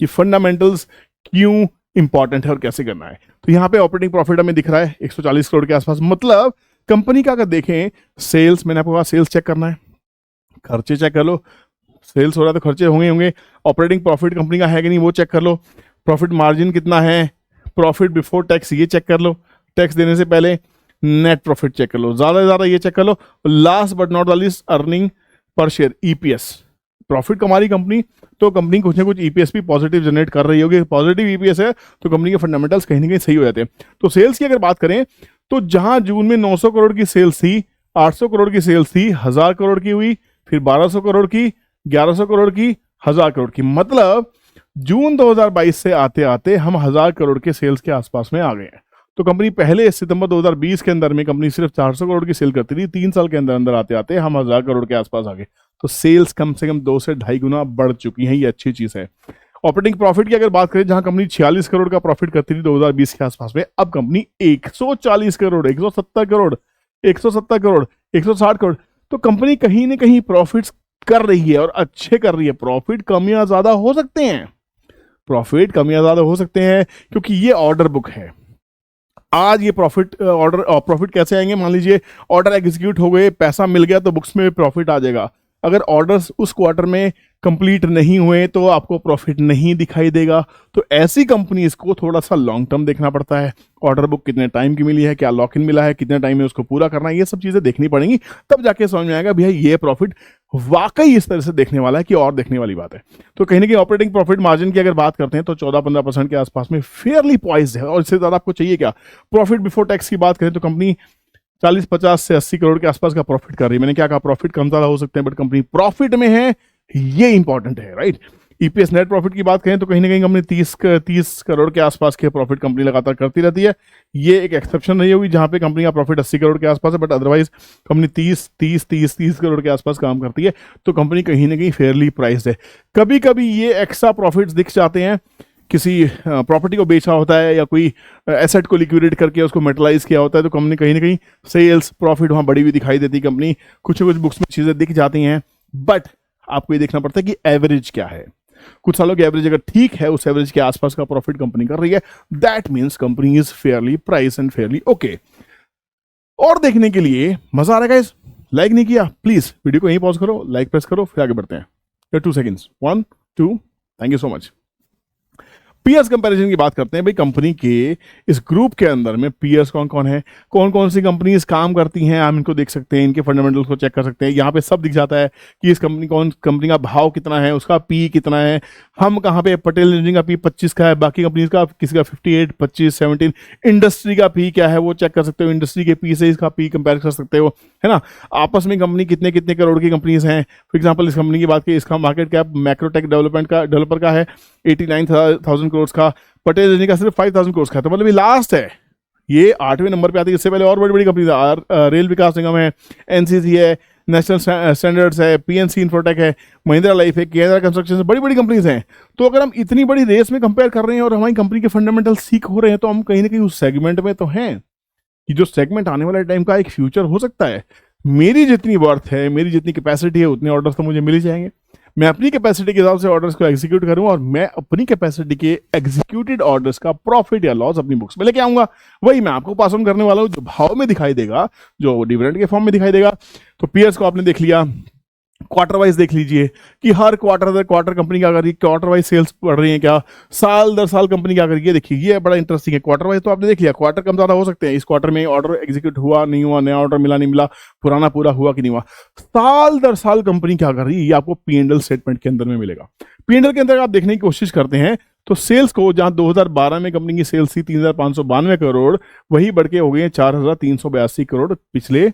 कि फंडामेंटल्स क्यों इंपॉर्टेंट है और कैसे करना है। तो यहाँ पे ऑपरेटिंग प्रॉफिट हमें दिख रहा है 140 करोड़ के आसपास, मतलब कंपनी का अगर देखें सेल्स, मैंने आपको कहा सेल्स चेक करना है, खर्चे चेक कर लो, सेल्स हो रहा है तो खर्चे होंगे होंगे। ऑपरेटिंग प्रॉफिट कंपनी का है कि नहीं वो चेक कर लो, प्रॉफिट मार्जिन कितना है, प्रॉफिट बिफोर टैक्स ये चेक कर लो, टैक्स देने से पहले नेट प्रॉफिट चेक कर लो, ज्यादा से ज्यादा ये चेक कर लो, last but not least earning per share, EPS। Profit कमा रही कंपनी तो कंपनी कुछ ना कुछ EPS भी पॉजिटिव जनरेट कर रही होगी, पॉजिटिव EPS है तो कंपनी के फंडामेंटल्स कहीं ना कहीं सही हो जाते हैं। तो सेल्स की अगर बात करें तो जहां जून में 900 करोड़ की सेल्स थी, 800 करोड़ की सेल्स थी, 1000 करोड़ की हुई, फिर 1200 करोड़ की, 1100 करोड़ की, 1000 करोड़ की, मतलब जून 2022 से आते आते हम 1000 करोड़ के सेल्स के आसपास में आ गए हैं। तो कंपनी पहले सितंबर 2020 के अंदर में कंपनी सिर्फ 400 करोड़ की सेल करती थी, 3 साल के अंदर अंदर आते आते हम 1000 करोड़ के आसपास आ गए। तो सेल्स कम से कम 2 से 2.5 गुना बढ़ चुकी हैं, ये अच्छी चीज है। ऑपरेटिंग प्रॉफिट की अगर बात करें, जहां कंपनी 46 करोड़ का प्रॉफिट करती थी 2020 के आसपास में, अब कंपनी 140 करोड़, 170 करोड़, 170 करोड़, 160 करोड़, तो कंपनी कहीं ना कहीं प्रॉफिट्स कर रही है और अच्छे कर रही है। प्रॉफिट कम या ज्यादा हो सकते हैं, प्रॉफिट कम या ज्यादा हो सकते हैं क्योंकि ये ऑर्डर बुक है। आज ये प्रॉफिट कैसे आएंगे? मान लीजिए ऑर्डर एग्जीक्यूट हो गए, पैसा मिल गया तो बुक्स में प्रॉफिट आ जाएगा। अगर ऑर्डर्स उस क्वार्टर में कंप्लीट नहीं हुए तो आपको प्रॉफिट नहीं दिखाई देगा। तो ऐसी कंपनीज को थोड़ा सा लॉन्ग टर्म देखना पड़ता है। ऑर्डर बुक कितने टाइम की मिली है, क्या लॉक इन मिला है, कितने टाइम में उसको पूरा करना है, ये सब चीजें देखनी पड़ेंगी, तब जाके समझ में आएगा भैया ये प्रॉफिट वाकई इस तरह से देखने वाला है कि और देखने वाली बात है। तो कहीं ना कहीं ऑपरेटिंग प्रॉफिट मार्जिन की अगर बात करते हैं तो 14-15% के आसपास में फेयरली पॉइज्ड है। और इससे ज्यादा आपको चाहिए क्या? प्रॉफिट बिफोर टैक्स की बात करें तो कंपनी 40-50 से 80 करोड़ के आसपास का प्रॉफिट कर रही है। मैंने क्या कहा? प्रॉफिट कम ज्यादा हो सकते हैं बट कंपनी प्रॉफिट में है, ये इंपॉर्टेंट है, राइट। ईपीएस नेट प्रॉफिट की बात करें तो कहीं ना कहीं कंपनी 30 करोड़ के आसपास के प्रॉफिट कंपनी लगातार करती रहती है। ये एक एक्सेप्शन नहीं होगी जहां पे कंपनी का प्रॉफिट 80 करोड़ के आसपास है, बट अदरवाइज कंपनी 30 करोड़ के आसपास काम करती है। तो कंपनी कहीं ना कहीं फेयरली प्राइस्ड है। कभी कभी ये एक्स्ट्रा प्रॉफिट्स दिख जाते हैं, किसी प्रॉपर्टी को बेचा होता है या कोई एसेट को लिक्विडेट करके उसको मेटलाइज किया होता है, तो कंपनी कहीं ना कहीं सेल्स प्रॉफिट वहां बड़ी हुई दिखाई देती है। कंपनी कुछ ना कुछ बुक्स में चीजें दिख जाती हैं, बट आपको ये देखना पड़ता है कि एवरेज क्या है। कुछ सालों की एवरेज अगर ठीक है, उस एवरेज के आसपास का प्रॉफिट कंपनी कर रही है, that means company is fairly price and Fairlie okay. और देखने के लिए मजा आ रहा है गाइस? लाइक नहीं किया प्लीज वीडियो को यहीं पॉज करो, लाइक प्रेस करो, फिर आगे बढ़ते हैं। 2 seconds, 1 2, thank you so much. Peers comparison की बात करते हैं। भाई कंपनी के इस ग्रुप के अंदर में पीयर्स कौन कौन है, कौन कौन सी कंपनीज काम करती हैं, हम इनको देख सकते हैं, इनके फंडामेंटल्स को चेक कर सकते हैं। यहाँ पे सब दिख जाता है कि इस कंपनी का भाव कितना है, उसका पी कितना है। हम कहाँ पे, पटेल इंजीनियरिंग का पी 25 का है, बाकी कंपनीज का किसी का 58, 25, 17। इंडस्ट्री का पी क्या है वो चेक कर सकते हो, इंडस्ट्री के पी से इसका पी कंपेयर कर सकते हो, है ना। आपस में कंपनी कितने कितने करोड़ की कंपनीज हैं। फॉर एग्जाम्पल इस कंपनी की बात की, इसका मार्केट कैप मैक्रोटेक डेवलपर का है 89,000 करोड़ का, पटेल इंजीनियरिंग का सिर्फ 5,000 करोड़ का। तो मतलब ये लास्ट है, ये 8वें नंबर पे आती है। इससे पहले और बड़ी बड़ी कंपनी रेल विकास निगम है, एनसीसी है, नेशनल स्टैंडर्ड्स है, पीएनसी इंफोटेक है, महिंद्रा लाइफ है, केंद्रा कंस्ट्रक्शन, बड़ी बड़ी कंपनीज हैं। तो अगर हम इतनी बड़ी रेस में कंपेयर कर रहे हैं और हमारी कंपनी के फंडामेंटल सीख हो रहे हैं, तो हम कहीं ना कहीं उस सेगमेंट में तो हैं कि जो सेगमेंट आने वाले टाइम का एक फ्यूचर हो सकता है। मेरी जितनी वर्थ है, मेरी जितनी कैपेसिटी है, उतने ऑर्डर्स तो मुझे मिल ही जाएंगे। मैं अपनी कैपेसिटी के हिसाब से ऑर्डर्स को एग्जीक्यूट करूं और मैं अपनी कैपेसिटी के एग्जीक्यूटेड ऑर्डर्स का प्रॉफिट या लॉस अपनी बुक्स में लेके आऊंगा। वही मैं आपको पास ऑन करने वाला हूं, जो भाव में दिखाई देगा, जो डिविडेंड के फॉर्म में दिखाई देगा। तो पीयर्स को आपने देख लिया, क्वार्टर वाइज देख लीजिए कि हर क्वार्टर कंपनी क्या कर रही है, क्वार्टर वाइज सेल्स बढ़ रही है क्या, साल दर साल कंपनी क्या कर रही है। देखिए ये बड़ा इंटरेस्टिंग है। क्वार्टर वाइज तो आपने देख लिया, क्वार्टर कम ज्यादा हो सकते हैं, इस क्वार्टर में ऑर्डर एग्जीक्यूट हुआ नहीं हुआ, नया ऑर्डर मिला नहीं मिला, पुराना पूरा हुआ कि नहीं हुआ। साल दर साल कंपनी क्या कर रही है, ये आपको P&L स्टेटमेंट के अंदर में मिलेगा। P&L के अंदर आप देखने की कोशिश करते हैं तो सेल्स को, जहां 2012 में कंपनी की सेल्स थी 3,592 करोड़, वही बढ़ के हो गए 4,382 करोड़ पिछले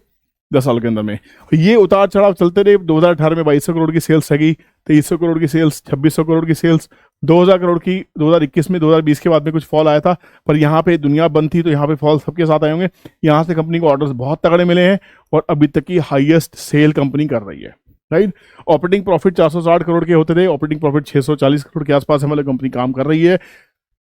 10 साल के अंदर में। ये उतार चढ़ाव चलते रहे। 2018 में 2,200 करोड़ की सेल्स हैगी, 2,300 करोड़ की सेल्स, 2,600 करोड़ की सेल्स, 2,000 करोड़ की 2021 में, 2020 के बाद में कुछ फॉल आया था, पर यहाँ पे दुनिया बंद थी तो यहाँ पे फॉल सबके साथ आए होंगे। यहाँ से कंपनी को ऑर्डर्स बहुत तगड़े मिले हैं और अभी तक की हाईएस्ट सेल कंपनी कर रही है, राइट। ऑपरेटिंग प्रॉफिट 460 करोड़ के होते थे, ऑपरेटिंग प्रॉफिट 640 करोड़ के आसपास हमारी कंपनी काम कर रही है।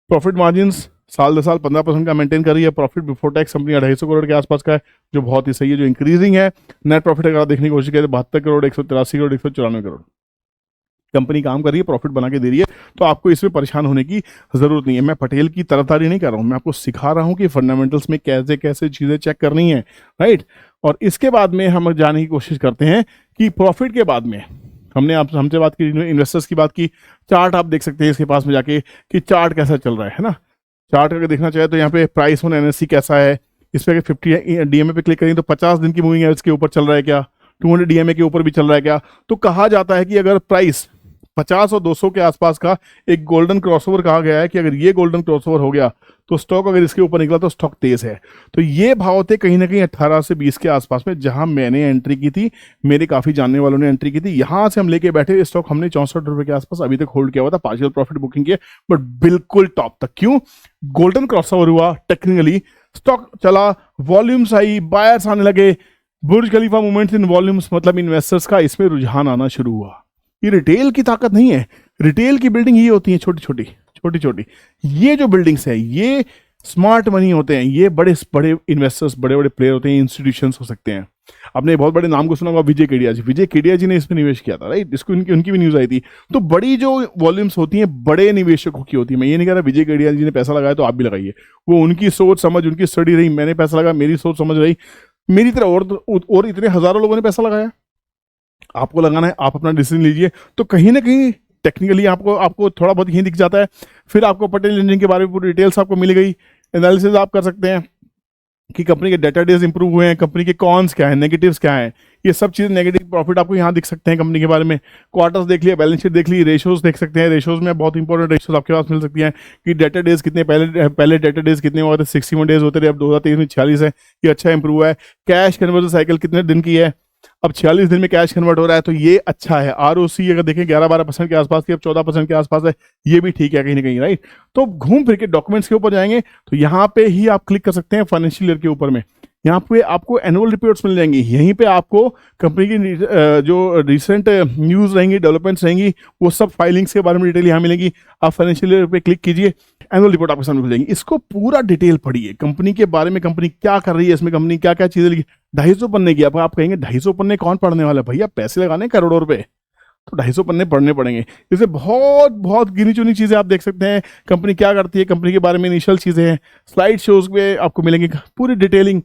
प्रॉफिट मार्जिन साल दर साल 15% का मेंटेन कर रही है। Profit before tax company 250 crore के आसपास का है, जो बहुत ही सही है, जो इंक्रीजिंग है। नेट प्रॉफिट अगर आप देखने की कोशिश करें 72 करोड़, 183 करोड़, 194 करोड़ कंपनी काम कर रही है, प्रॉफिट बना के दे रही है। तो आपको इसमें परेशान होने की जरूरत नहीं है। मैं पटेल की तरफदारी नहीं कर रहा हूं, मैं आपको सिखा रहा हूं कि फंडामेंटल्स में कैसे कैसे चीजें चेक करनी है, राइट। और इसके बाद में हम जाने की कोशिश करते हैं कि प्रॉफिट के बाद में हमसे बात की, इन्वेस्टर्स की बात की। चार्ट आप देख सकते हैं इसके पास में जाके कि चार्ट कैसा चल रहा है ना। चार्ट अगर देखना चाहे तो यहाँ पे प्राइस ऑन एनएससी कैसा है, इस पे अगर 50 डीएमए पे क्लिक करें तो 50 दिन की मूविंग एवरेज के ऊपर चल रहा है क्या, 200 डीएमए के ऊपर भी चल रहा है क्या। तो कहा जाता है कि अगर प्राइस 50 और 200 के आसपास का एक गोल्डन क्रॉसओवर कहा गया है कि अगर ये गोल्डन क्रॉसओवर हो गया तो स्टॉक अगर इसके ऊपर निकला तो स्टॉक तेज है। तो ये भाव थे कहीं ना कहीं 18 से 20 के आसपास में, जहां मैंने एंट्री की थी, मेरे काफी जानने वालों ने एंट्री की थी। यहां से हम लेके बैठे, स्टॉक हमने 64 रुपए के आसपास अभी तक होल्ड किया हुआ था, पार्शियल प्रॉफिट बुकिंग किया, बट बिल्कुल टॉप तक। क्यों? गोल्डन क्रॉसओवर हुआ, टेक्निकली स्टॉक चला, वॉल्यूम्स आई, बायर्स आने लगे, बुर्ज खलीफा मूवमेंट्स इन वॉल्यूम्स, मतलब इन्वेस्टर्स का इसमें रुझान आना शुरू हुआ। ये रिटेल की ताकत नहीं है, रिटेल की बिल्डिंग ये होती है छोटी छोटी। ये जो बिल्डिंग्स है ये स्मार्ट मनी होते हैं, ये बड़े बड़े इन्वेस्टर्स, बड़े बड़े प्लेयर होते हैं, इंस्टीट्यूशंस हो सकते हैं। आपने बहुत बड़े नाम को सुना होगा, विजय केडिया जी। विजय केडिया जी ने इसमें निवेश किया था, राइट। इसको उनकी भी न्यूज आई थी। तो बड़ी जो वॉल्यूम्स होती हैं बड़े निवेशकों की होती है। मैं ये नहीं कह रहा विजय केडिया जी ने पैसा लगाया तो आप भी लगाइए, वो उनकी सोच समझ, उनकी स्टडी रही। मैंने पैसा लगाया, मेरी सोच समझ रही, मेरी तरह और इतने हजारों लोगों ने पैसा लगाया। आपको लगाना है, आप अपना डिसीजन लीजिए। तो कहीं ना कहीं टेक्निकली आपको थोड़ा बहुत यही दिख जाता है। फिर आपको पटेल इंजीनियरिंग के बारे में पूरी डिटेल्स आपको मिल गई। एनालिसिस आप कर सकते हैं कि कंपनी के डेटा डेज इंप्रूव हुए हैं, कंपनी के कॉन्स क्या है, नेगेटिव्स क्या है, ये सब चीज़। नेगेटिव प्रॉफिट आपको यहाँ दिख सकते हैं कंपनी के बारे में। क्वार्टर्स देख लिया, बैलेंस शीट देख ली, रेशोज देख सकते हैं। रेशोज में बहुत इंपॉर्टेंट रेशोज आपके पास मिल सकती हैं कि डेटा डेज कितने, पहले डेटा डेज कितने हुआ थे, 61 डेज होते रहे, अब 2023 में 46 है, ये अच्छा इंप्रूव हुआ है। कैश कन्वर्जन साइकिल कितने दिन की है, अब 46 दिन में कैश कन्वर्ट हो रहा है, तो ये अच्छा है। आरओसी अगर देखें 11-12% के आसपास की, अब 14% के आसपास है, ये भी ठीक है कहीं ना कहीं, राइट। तो घूम फिर के डॉक्यूमेंट्स के ऊपर जाएंगे तो यहाँ पे ही आप क्लिक कर सकते हैं फाइनेंशियल ईयर के ऊपर में। यहाँ पे आपको एनुअल रिपोर्ट्स मिल जाएंगी। यहीं पे आपको कंपनी की जो रिसेंट न्यूज रहेंगी, डेवलपमेंट्स रहेंगी, वो सब फाइलिंग्स के बारे में डिटेल यहाँ मिलेगी। आप फाइनेंशियल ईयर पे क्लिक कीजिए, एनुअल रिपोर्ट आपके सामने मिल जाएंगी। इसको पूरा डिटेल पढ़िए, कंपनी के बारे में, कंपनी क्या कर रही है, इसमें कंपनी क्या क्या चीजें लिखी। 250 पन्ने की, आप कहेंगे 250 पन्ने कौन पढ़ने वाला है भैया, पैसे लगाने करोड़ों रुपए, तो 250 पन्ने पढ़ने पड़ेंगे। इसे बहुत बहुत गिनी चुनी चीजें आप देख सकते हैं, कंपनी क्या करती है, कंपनी के बारे में इनिशियल चीजें हैं। स्लाइड शोज में आपको मिलेंगे पूरी डिटेलिंग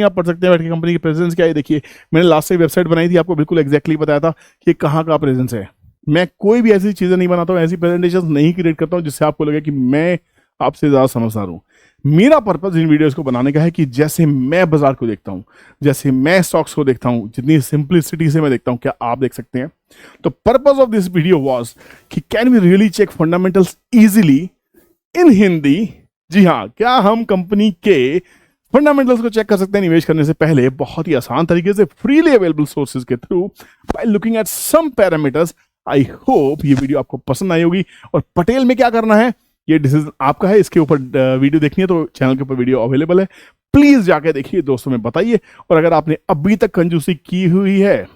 आप पढ़ सकते हैं बैठ के। कंपनी की प्रेजेंस क्या है, देखिए मैंने लास्ट से वेबसाइट बनाई थी, आपको बिल्कुल एग्जैक्टली बताया था कि कहाँ का प्रेजेंस है। मैं कोई भी ऐसी चीजें नहीं बनाता हूँ, ऐसी प्रेजेंटेशन नहीं क्रिएट करता हूँ जिससे आपको लगे कि मैं आपसे ज्यादा समझदार हूँ। मेरा पर्पज इन वीडियोस को बनाने का है कि जैसे मैं बाजार को देखता हूं, जैसे मैं स्टॉक्स को देखता हूं, जितनी सिंपलिसिटी से मैं देखता हूं, क्या आप देख सकते हैं। तो purpose of this video was कि can we really check fundamentals easily in Hindi. जी हाँ, क्या हम कंपनी के फंडामेंटल्स को चेक कर सकते हैं निवेश करने से पहले, बहुत ही आसान तरीके से, फ्रीली अवेलेबल सोर्सेज के through, by looking at some parameters. I hope ये वीडियो आपको पसंद आई होगी। और पटेल में क्या करना है ये डिसीजन आपका है। इसके ऊपर वीडियो देखनी है तो चैनल के ऊपर वीडियो अवेलेबल है, प्लीज जाके देखिए, दोस्तों में बताइए। और अगर आपने अभी तक कंजूसी की हुई है,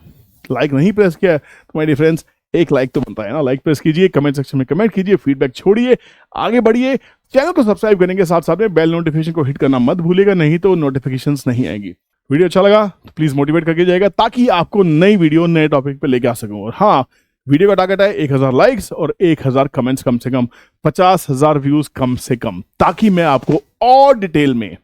लाइक नहीं प्रेस किया तो माय डियर फ्रेंड्स, एक लाइक तो बनता है ना, लाइक प्रेस कीजिए, कमेंट सेक्शन में कमेंट कीजिए, फीडबैक छोड़िए, आगे बढ़िए। चैनल को सब्सक्राइब करने के साथ साथ में बेल नोटिफिकेशन को हिट करना मत भूलिएगा, नहीं तो नोटिफिकेशंस नहीं आएगी। वीडियो अच्छा लगा तो प्लीज मोटिवेट करके जाएगा, ताकि आपको नई वीडियो नए टॉपिक पे लेके आ सकूं। और हाँ, वीडियो का टारगेट है 1000 लाइक्स और 1000 कमेंट्स कम से कम, 50,000 व्यूज कम से कम, ताकि मैं आपको और डिटेल में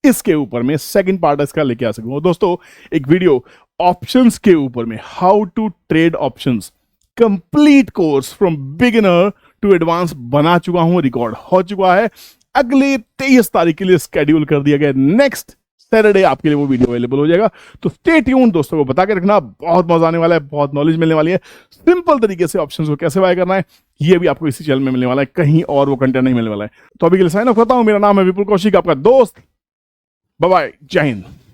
इसके ऊपर में सेकंड पार्ट इसका लेके आ सकूं। दोस्तों, एक वीडियो ऑप्शंस के ऊपर में, how to trade options, complete course from beginner to advance बना चुका हूं, रिकॉर्ड हो चुका है। अगले 23 तारीख के लिए स्केड्यूल कर दिया गया, नेक्स्ट सैटरडे आपके लिए वो वीडियो अवेलेबल हो जाएगा। तो स्टे ट्यून दोस्तों, को बता के रखना, बहुत मजा आने वाला है, बहुत नॉलेज मिलने वाली है। सिंपल तरीके से ऑप्शंस को कैसे बाय करना है ये भी आपको इसी चैनल में मिलने वाला है, कहीं और वो कंटेंट नहीं मिलने वाला है। तो अभी के लिए साइन ऑफ करता हूं। मेरा नाम है विपुल कौशिक, आपका दोस्त। बाय बाय, जय हिंद।